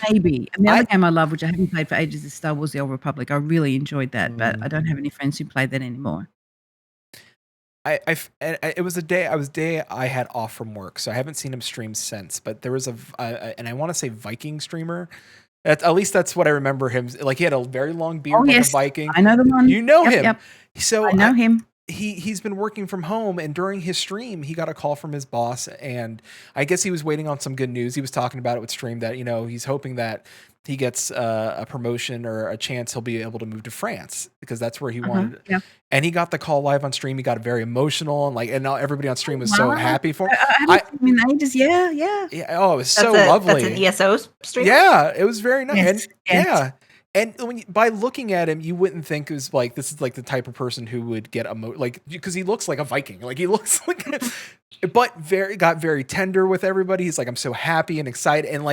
Maybe. And the other game I love, which I haven't played for ages, is Star Wars: The Old Republic. I really enjoyed that, but I don't have any friends who play that anymore. It was a day I had off from work, so I haven't seen him stream since. But there was and I want to say Viking streamer. At least that's what I remember him. Like he had a very long beard, Oh, like yes. a Viking. I know the one. You know Yep, him. Yep. So I know him. he's been working from home, and during his stream he got a call from his boss, and I guess he was waiting on some good news. He was talking about it with stream that he's hoping that he gets a promotion or a chance he'll be able to move to France because that's where he wanted. Yeah. And he got the call live on stream. He got very emotional, and now everybody on stream was so Wow. happy for him. I haven't seen him in ages. Yeah. Yeah, oh, it was so That's lovely. That's an ESO stream. Yeah, it was very nice. Yes, And, yes. yeah. And by looking at him, you wouldn't think it was like this is like the type of person who would get because he looks like a Viking. Like he looks like, but got very tender with everybody. He's like, I'm so happy and excited, and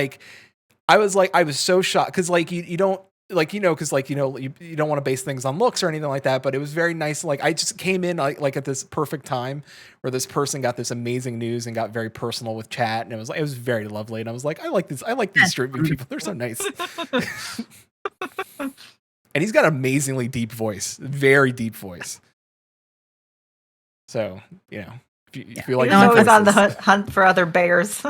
I was so shocked because you don't you don't want to base things on looks or anything like that. But it was very nice. Like I just came in like at this perfect time where this person got this amazing news and got very personal with chat, and it was very lovely. And I was like, I like this. I like these streaming people. They're so nice. And he's got an amazingly deep voice, very deep voice. So, if you like, He's No, always on the voices. hunt for other bears.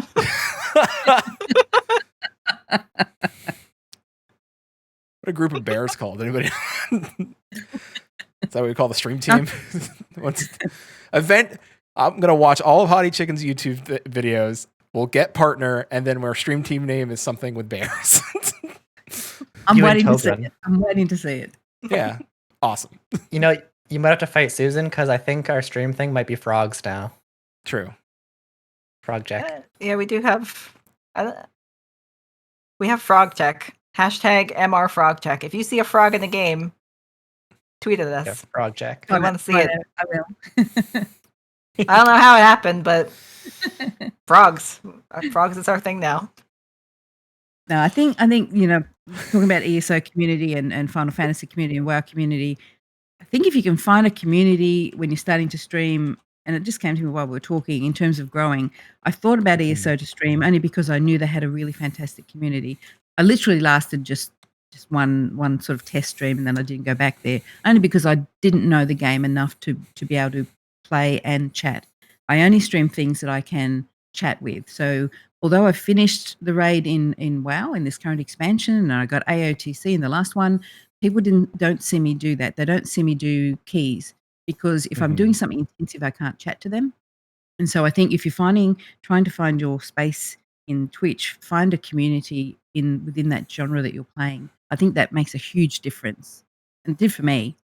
What a group of bears called? Anybody? Is that what we call the stream team? Event. I'm gonna watch all of Haughty Chicken's YouTube videos. We'll get partner, and then our stream team name is something with bears. I'm You and waiting to see Tobin. it. I'm waiting to see it. Yeah, awesome. You might have to fight Susan because I think our stream thing might be frogs now. True. Frog Jack. Yeah, we do have. We have frog tech. Hashtag MR frog tech. If you see a frog in the game, tweet at us. Yeah, Frog Jack. I want to see it. I will. I don't know how it happened, but frogs. Frogs is our thing now. No, I think talking about ESO community and Final Fantasy community and WoW community, I think if you can find a community when you're starting to stream, and it just came to me while we were talking in terms of growing, I thought about ESO to stream only because I knew they had a really fantastic community. I literally lasted just one sort of test stream, and then I didn't go back there only because I didn't know the game enough to be able to play and chat. I only stream things that I can chat with. So although I finished the raid in WoW in this current expansion, and I got AOTC in the last one, people don't see me do that. They don't see me do keys because if I'm doing something intensive, I can't chat to them. And so I think if you're trying to find your space in Twitch, find a community within that genre that you're playing. I think that makes a huge difference, and it did for me.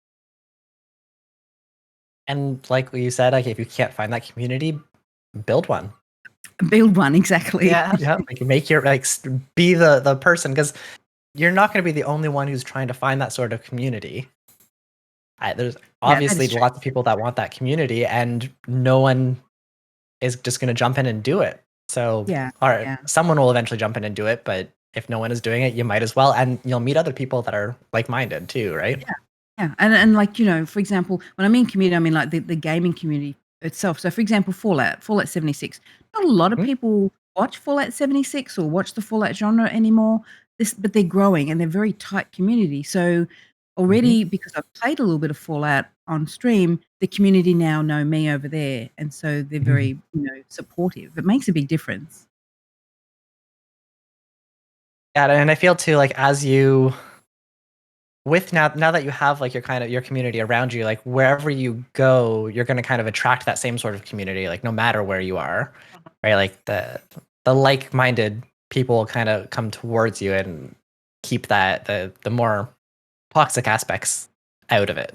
And like you said, like if you can't find that community, build one. Build one, exactly. Yeah. Yeah, like make your be the person because you're not going to be the only one who's trying to find that sort of community. There's obviously true. lots of people that want that community, and no one is just going to jump in and do it. So, Yeah, all right, yeah. someone will eventually jump in and do it, but if no one is doing it, you might as well, and you'll meet other people that are like-minded too, right? Yeah, and like for example, when I mean community, I mean like the gaming community itself. So, for example, Fallout 76. Not a lot of people watch Fallout 76 or watch the Fallout genre anymore. But they're growing and they're very tight community. So already, because I've played a little bit of Fallout, on stream, the community now know me over there, and so they're very supportive. It makes a big difference. Yeah, and I feel too, like, as you with now that you have like your community around you, like wherever you go, you're going to kind of attract that same sort of community, like no matter where you are, right? Like the like-minded people kind of come towards you and keep that the more toxic aspects out of it.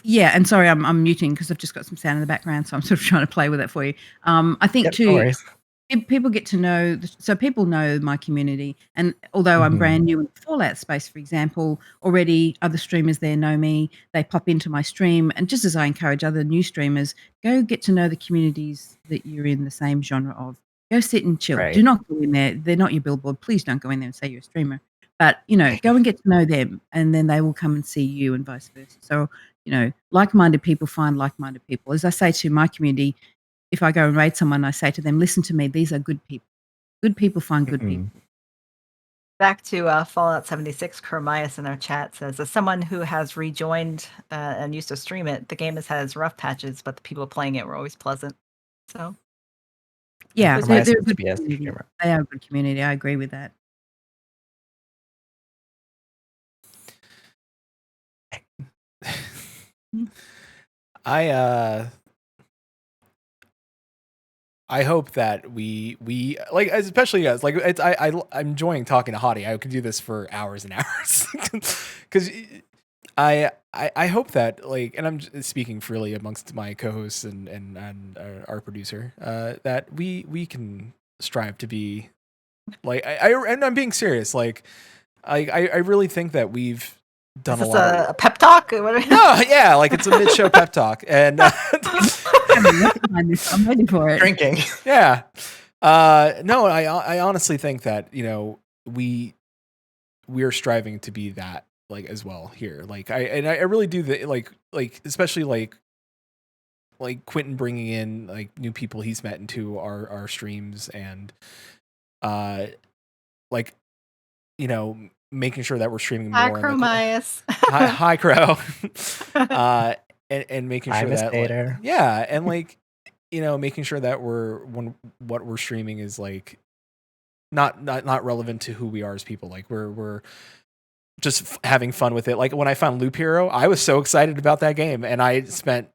Yeah, and sorry, I'm muting because I've just got some sound in the background, so I'm sort of trying to play with it for you. I think Yep, no too, worries. people get to know, so people know my community, and although I'm brand new in the Fallout space, for example, already other streamers there know me. They pop into my stream, and just as I encourage other new streamers, go get to know the communities that you're in the same genre of. Go sit and chill. Right. Do not go in there. They're not your billboard. Please don't go in there and say you're a streamer. But go and get to know them, and then they will come and see you, and vice versa. So like-minded people find like-minded people. As I say to my community, if I go and raid someone, I say to them, listen to me, these are good people. Good people find good people. Back to Fallout 76, Kermias in our chat says, as someone who has rejoined and used to stream it, the game has had its rough patches, but the people playing it were always pleasant. So, yeah, Kermias they're a seems to good be a community. streamer. They are a good community. I agree with that. I hope that we like, especially guys, like I'm enjoying talking to Haughty. I could do this for hours and hours because I hope that, like, and I'm speaking freely amongst my co-hosts and our producer, that we can strive to be like, and I'm being serious. Like, I really think that we've done is a this lot. a pep talk? No, yeah, like it's a mid-show pep talk, and I'm ready for it. Drinking. yeah. No, I honestly think that, we're striving to be that, like, as well here. Like I really do like especially like Quentin bringing in like new people he's met into our streams, and like, making sure that we're streaming more. Hi, Kermias. Hi Crow. And making Hi, sure Miss that Tater. yeah, and like, making sure that what we're streaming is like not relevant to who we are as people. Like we're just having fun with it. Like when I found Loop Hero, I was so excited about that game, and I spent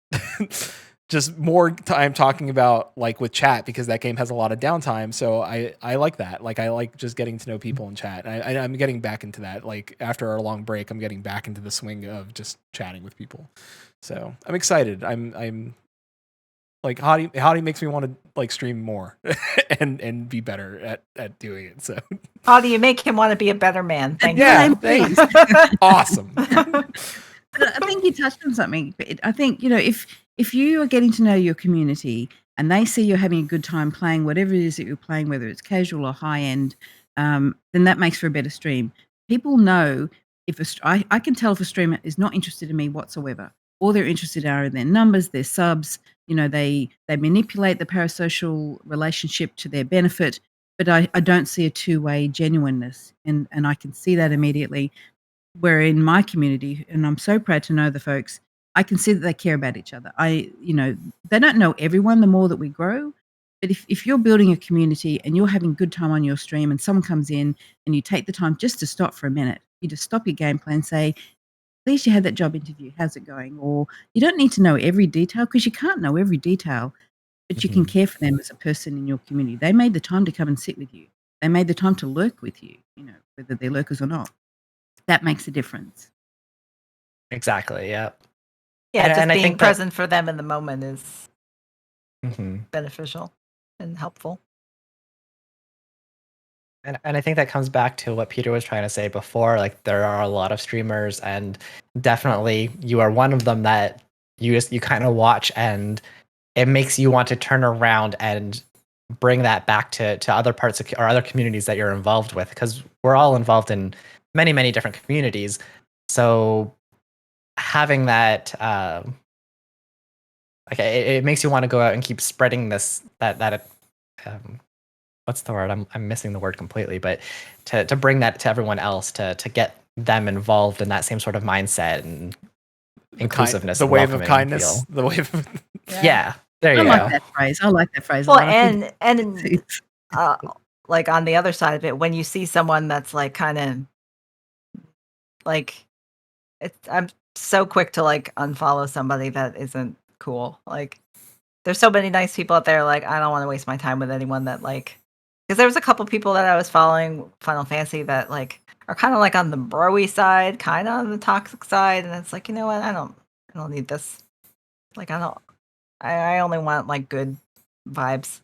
just more time talking about, like, with chat, because that game has a lot of downtime. So I like that. Like I like just getting to know people in chat. I'm getting back into that. Like after our long break, I'm getting back into the swing of just chatting with people. So I'm excited. I'm like, Haughty makes me want to like stream more and be better at doing it. So How do you make him want to be a better man? Thank yeah, you. thanks. Awesome. I think you touched on something. I think, if you are getting to know your community and they see you're having a good time playing whatever it is that you're playing, whether it's casual or high end, then that makes for a better stream. People know if I can tell if a streamer is not interested in me whatsoever. All they're interested are in their numbers, their subs. They manipulate the parasocial relationship to their benefit, but I don't see a two-way genuineness, and I can see that immediately. Where in my community, and I'm so proud to know the folks, I can see that they care about each other. They don't know everyone the more that we grow, but if you're building a community and you're having a good time on your stream and someone comes in and you take the time just to stop for a minute, you just stop your gameplay and say, at least you had that job interview, how's it going? Or you don't need to know every detail, because you can't know every detail, but you can care for them as a person in your community. They made the time to come and sit with you. They made the time to lurk with you, whether they're lurkers or not. That makes a difference. Exactly. Yeah. Yeah, just and I being think that- present for them in the moment is Mhm. beneficial and helpful. And I think that comes back to what Peter was trying to say before. Like, there are a lot of streamers, and definitely you are one of them that you kind of watch, and it makes you want to turn around and bring that back to other parts of or other communities that you're involved with, because we're all involved in many, many different communities. So having that, like, it makes you want to go out and keep spreading this, what's the word? I'm missing the word completely, but to bring that to everyone else, to get them involved in that same sort of mindset. And inclusiveness, the and wave of welcoming kindness, feel. the wave of Yeah, there I you like go. that phrase. I like that phrase a Well, lot. I think and it's like on the other side of it, when you see someone that's like kind of like I'm so quick to like unfollow somebody that isn't cool. Like there's so many nice people out there. Like I don't want to waste my time with anyone that like because there was a couple people that I was following Final Fantasy that like are kind of like on the broy side, kind of on the toxic side, and it's like you know what I don't need this. Like I only want like good vibes.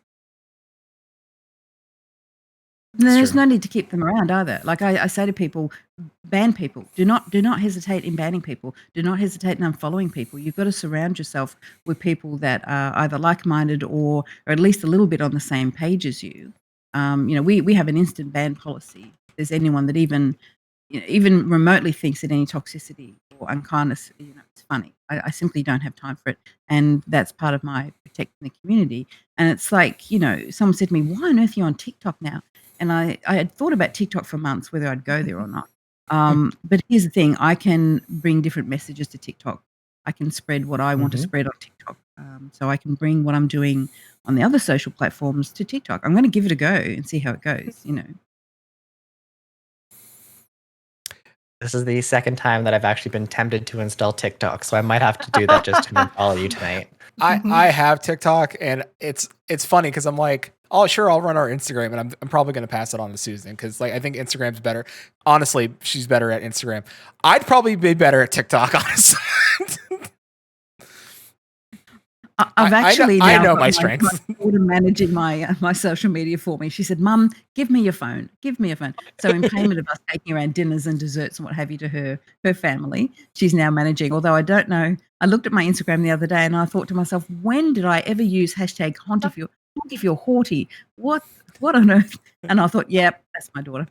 there's true. no need to keep them around either. Like I say to people, ban people. Do not hesitate in banning people. Do not hesitate in unfollowing people. You've got to surround yourself with people that are either like-minded or at least a little bit on the same page as you. We have an instant ban policy. If there's anyone that even remotely thinks that any toxicity or unkindness, it's funny. I simply don't have time for it, and that's part of my protecting the community. And it's like, someone said to me, "Why on earth are you on TikTok now?" And I had thought about TikTok for months, whether I'd go there or not. But here's the thing: I can bring different messages to TikTok. I can spread what I want to spread on TikTok. So I can bring what I'm doing on the other social platforms to TikTok. I'm going to give it a go and see how it goes. This is the second time that I've actually been tempted to install TikTok, so I might have to do that just to unfollow you tonight. I have TikTok, and it's funny because I'm like, oh sure, I'll run our Instagram, and I'm probably gonna pass it on to Susan because like I think Instagram's better. Honestly, she's better at Instagram. I'd probably be better at TikTok, honestly. I've actually I now know got my strengths. my daughter managing my social media for me. She said, "Mum, give me your phone. Give me a phone." So in payment of us taking around dinners and desserts and what have you to her family, she's now managing. Although I don't know, I looked at my Instagram the other day and I thought to myself, when did I ever use hashtag Haughty? What on earth? And I thought, yep, that's my daughter.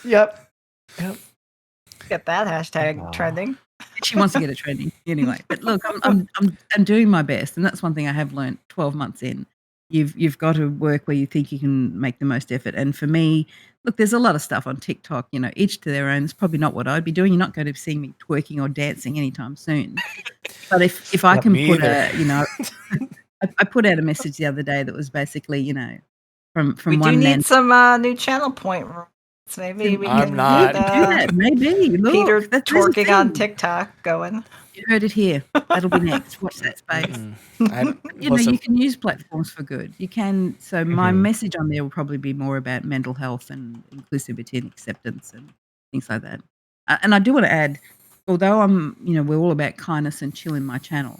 Yep. Get that hashtag Aw. trending. She wants to get it trending anyway. But look, I'm doing my best, and that's one thing I have learned 12 months in. You've got to work where you think you can make the most effort. And for me, look, there's a lot of stuff on TikTok. Each to their own. It's probably not what I'd be doing. You're not going to see me twerking or dancing anytime soon. But if I can Me put either. I put out a message the other day that was basically, from We do one man. need some new channel point rules. Maybe we I'm can not- get do that. Maybe look, Peter there's a twerking on thing. TikTok going. You heard it here. That'll be next. Watch that space. Listen, You can use platforms for good. You can. So my message on there will probably be more about mental health and inclusivity and acceptance and things like that. And I do want to add, although we're all about kindness and chill in my channel.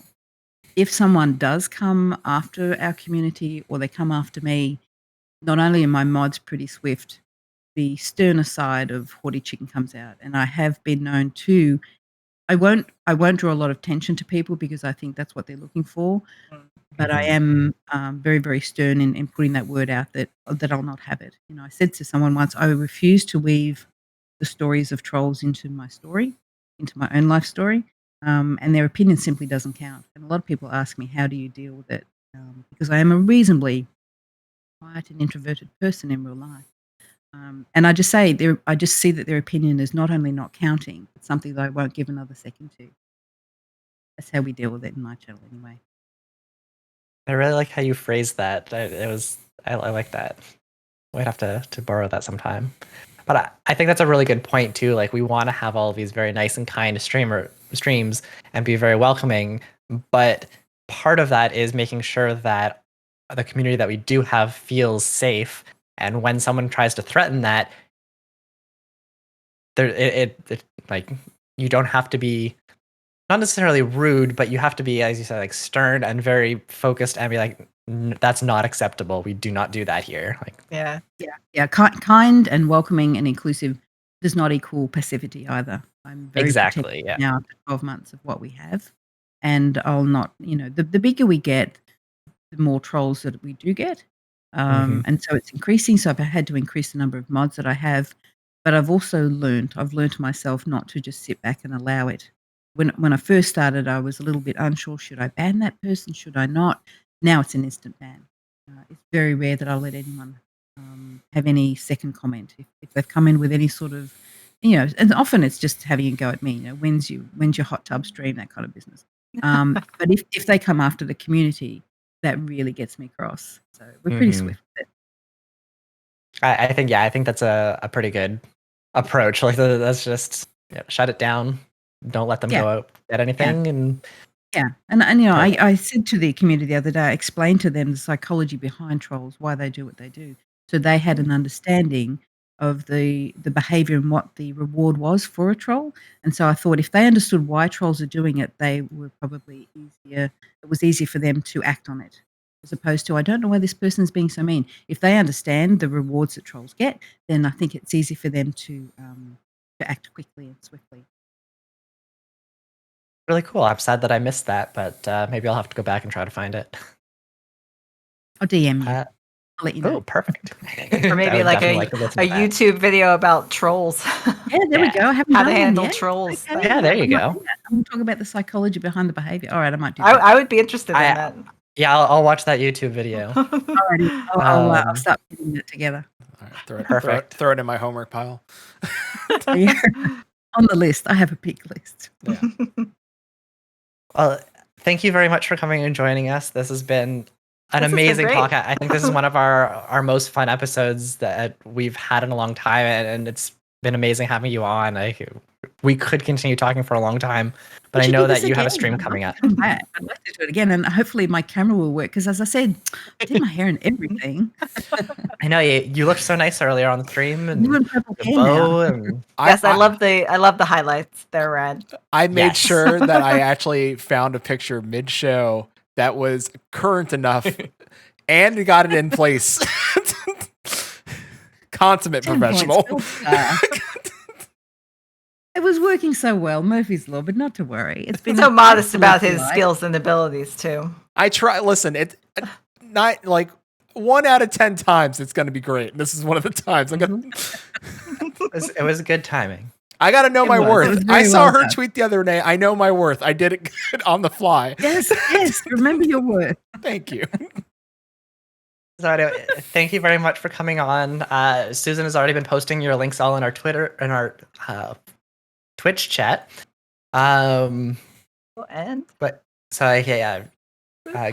If someone does come after our community or they come after me, not only are my mods pretty swift, the sterner side of Haughty Chicken comes out, and I have been known to. I won't draw a lot of tension to people because I think that's what they're looking for. But I am very, very stern in putting that word out that I'll not have it. I said to someone once, I refuse to weave the stories of trolls into my story, into my own life story, and their opinion simply doesn't count. And a lot of people ask me, how do you deal with it? Because I am a reasonably quiet and introverted person in real life. And I just see that their opinion is not only not counting, it's something that I won't give another second to. That's how we deal with it in my channel anyway. I really like how you phrased that. I like that. We'd have to borrow that sometime. But I think that's a really good point too. Like we want to have all of these very nice and kind streams and be very welcoming, but part of that is making sure that the community that we do have feels safe. And when someone tries to threaten that, like you don't have to be not necessarily rude, but you have to be, as you said, like stern and very focused and be like, that's not acceptable. We do not do that here. Like, yeah. Kind and welcoming and inclusive does not equal passivity either. I'm very exactly, protective now after 12 months of what we have, and I'll not. The bigger we get, the more trolls that we do get, and so it's increasing. So I've had to increase the number of mods that I have, but I've also learned myself not to just sit back and allow it. When I first started, I was a little bit unsure. Should I ban that person? Should I not? Now it's an instant ban. It's very rare that I'll let anyone have any second comment. If they've come in with any sort of and often it's just having a go at me. When's your hot tub stream, that kind of business. But if they come after the community, that really gets me cross. So we're pretty Mhm. swift with it. I think that's a pretty good approach. Like that's just shut it down. Don't let them Yeah. go out at anything. And Yeah, and Yeah. I said to the community the other day, I explained to them the psychology behind trolls, why they do what they do, so they had an understanding of the behavior and what the reward was for a troll. And so I thought if they understood why trolls are doing it, they were probably easier. It was easier for them to act on it, as opposed to I don't know why this person's being so mean. If they understand the rewards that trolls get, then I think it's easy for them to act quickly and swiftly. really cool. I'm sad that I missed that, but maybe I'll have to go back and try to find it. I'll DM you. Uh, I'll let you know. Oh, perfect. Or I maybe would like definitely a, like to listen a to that. YouTube video about trolls. Yeah, there we go. I haven't How done to one handle yet. trolls. Okay. Yeah, there you I might go. do that. I'm gonna talk about the psychology behind the behavior. All right, I might do that. I would be interested in I- that. Yeah, I'll watch that YouTube video. Alrighty. I'll start putting it together. All right, throw it, Perfect. Throw it in my homework pile. Yeah. On the list. I have a big list. Yeah. Well, thank you very much for coming and joining us. This has been an This has been amazing great. talk. I think this is one of our most fun episodes that we've had in a long time, and it's been amazing having you on. We could continue talking for a long time, but We I should know do this that you have a again. stream I'd love coming to up. come back. I'd like to do it again, and hopefully my camera will work. Because as I said, I did my hair and everything. I know you looked so nice earlier on the stream, and You and purple the hair bow, now. and Yes, I love the highlights. They're rad. I made Yes. sure that I actually found a picture mid-show that was current enough and got it in place. Consummate 10 professional. points. Well, it was working so well, Murphy's Law, but not to worry. It's been So an modest about absolute his delight. skills and abilities too. I try. Listen, it not like 1 out of 10 times it's going to be great. This is one of the times. it was good timing. I got to know It my was. It was worth. very I saw well her done. tweet the other day. I know my worth. I did it good on the fly. Yes. Remember your worth. Thank you. So anyway, thank you very much for coming on. Susan has already been posting your links all in our Twitter and our Twitch chat. And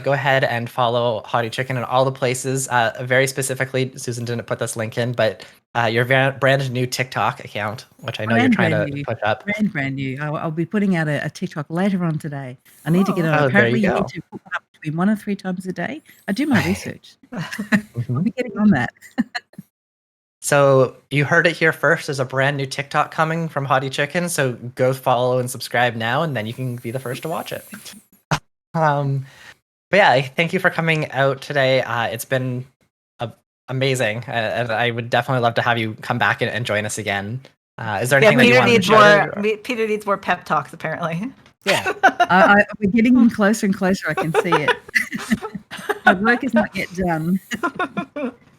Go ahead and follow Haughty Chicken in all the places. Very specifically, Susan didn't put this link in, but your brand new TikTok account, which I know you're trying to push up. Brand new. I'll be putting out a TikTok later on today. I need to get on. Oh, there Apparently, you you go. need to put one up between 1 and 3 times a day. I do my research. I'll Mhm. be getting on that. So you heard it here first. There's a brand new TikTok coming from Haughty Chicken. So go follow and subscribe now, and then you can be the first to watch it. But yeah, thank you for coming out today. It's been amazing, and I would definitely love to have you come back and join us again. Is there anything that you Peter want to needs share? more. Peter needs more pep talks. Apparently. Yeah. We're getting closer and closer. I can see it. My work is not yet done.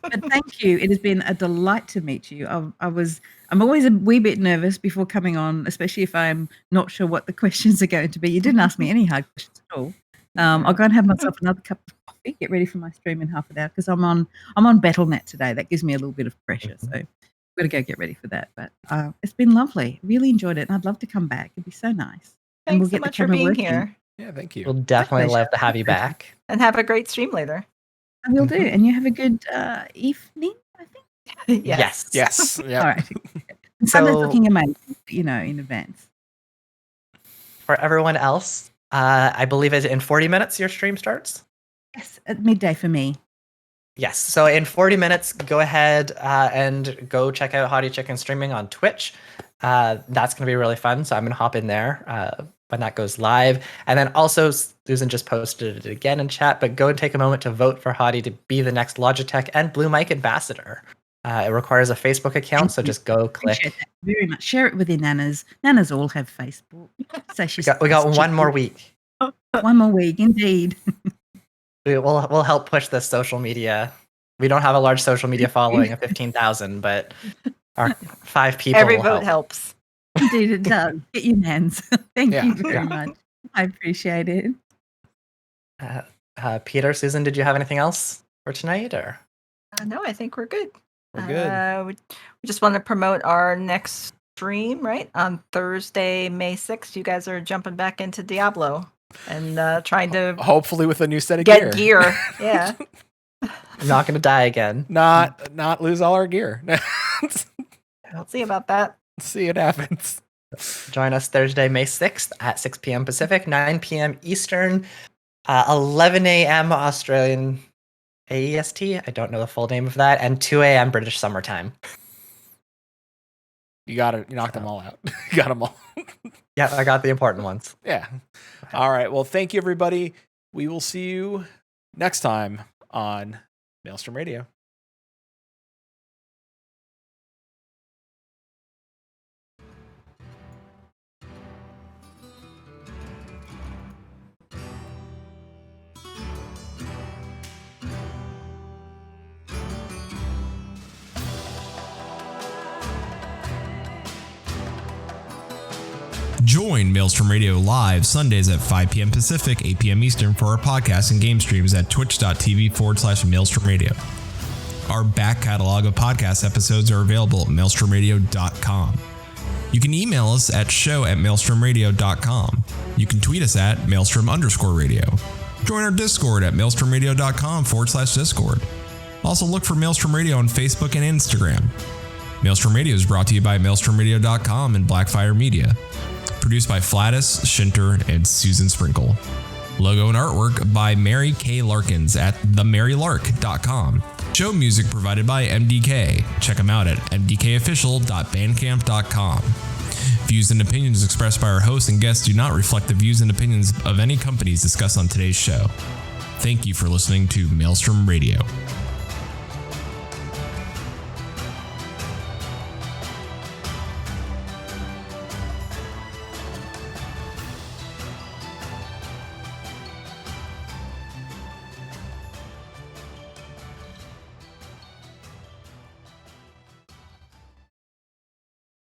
But thank you. It has been a delight to meet you. I'm always a wee bit nervous before coming on, especially if I'm not sure what the questions are going to be. You didn't ask me any hard questions at all. I'll go and have myself another cup of coffee, get ready for my stream in half an hour because I'm on BattleNet today. That gives me a little bit of pressure. So I've got to go get ready for that. But it's been lovely. Really enjoyed it. And I'd love to come back. It'd be so nice. And Thanks so much for being here. Yeah, thank you. We'll definitely pleasure. love to have you back. And have a great stream later. I will do. And you have a good evening, I think. Yes. Yes. Yeah. All right. Sunday's So- looking amazing, in advance. For everyone else, I believe it's in 40 minutes your stream starts. Yes, at midday for me. Yes. So in 40 minutes, go ahead and go check out Haughty Chicken streaming on Twitch. That's going to be really fun. So I'm going to hop in there when that goes live. And then also, Susan just posted it again in chat, but go and take a moment to vote for Haughty to be the next Logitech and Blue Mic ambassador. It requires a Facebook account, so just go click. Appreciate that very much. Share it with your nanas. Nanas all have Facebook. So We got one more week. 1 more week, indeed. We'll help push this social media. We don't have a large social media following of 15,000, but our 5 people. Every will vote help. helps. Indeed, it does. Get your nans. Thank Yeah, you very yeah. much. I appreciate it. Peter, Susan, did you have anything else for tonight, or? No, I think we're good. We're good. We just want to promote our next stream, right? On Thursday, May 6th, you guys are jumping back into Diablo and trying to Hopefully with a new set of get gear. Yeah. I'm not going to die again. Not lose all our gear. We'll see about that. See what happens. Join us Thursday, May 6th at 6 p.m. Pacific, 9 p.m. Eastern, 11 a.m. Australian AEST. I don't know the full name of that. And 2 a.m. British summertime. You knocked them all out. You got them all. Yeah, I got the important ones. Yeah. All right. Well, thank you, everybody. We will see you next time on Maelstrom Radio. Join Maelstrom Radio live Sundays at 5 p.m. Pacific, 8 p.m. Eastern for our podcasts and game streams at twitch.tv/Maelstrom Radio. Our back catalog of podcast episodes are available at maelstromradio.com. You can email us at show@maelstromradio.com. You can tweet us at maelstrom_radio. Join our Discord at maelstromradio.com/Discord. Also look for Maelstrom Radio on Facebook and Instagram. Maelstrom Radio is brought to you by maelstromradio.com and Blackfire Media. Produced by Flatus, Shinter, and Susan Sprinkle. Logo and artwork by Mary K. Larkins at themarylark.com. Show music provided by MDK. Check them out at mdkofficial.bandcamp.com. Views and opinions expressed by our hosts and guests do not reflect the views and opinions of any companies discussed on today's show. Thank you for listening to Maelstrom Radio.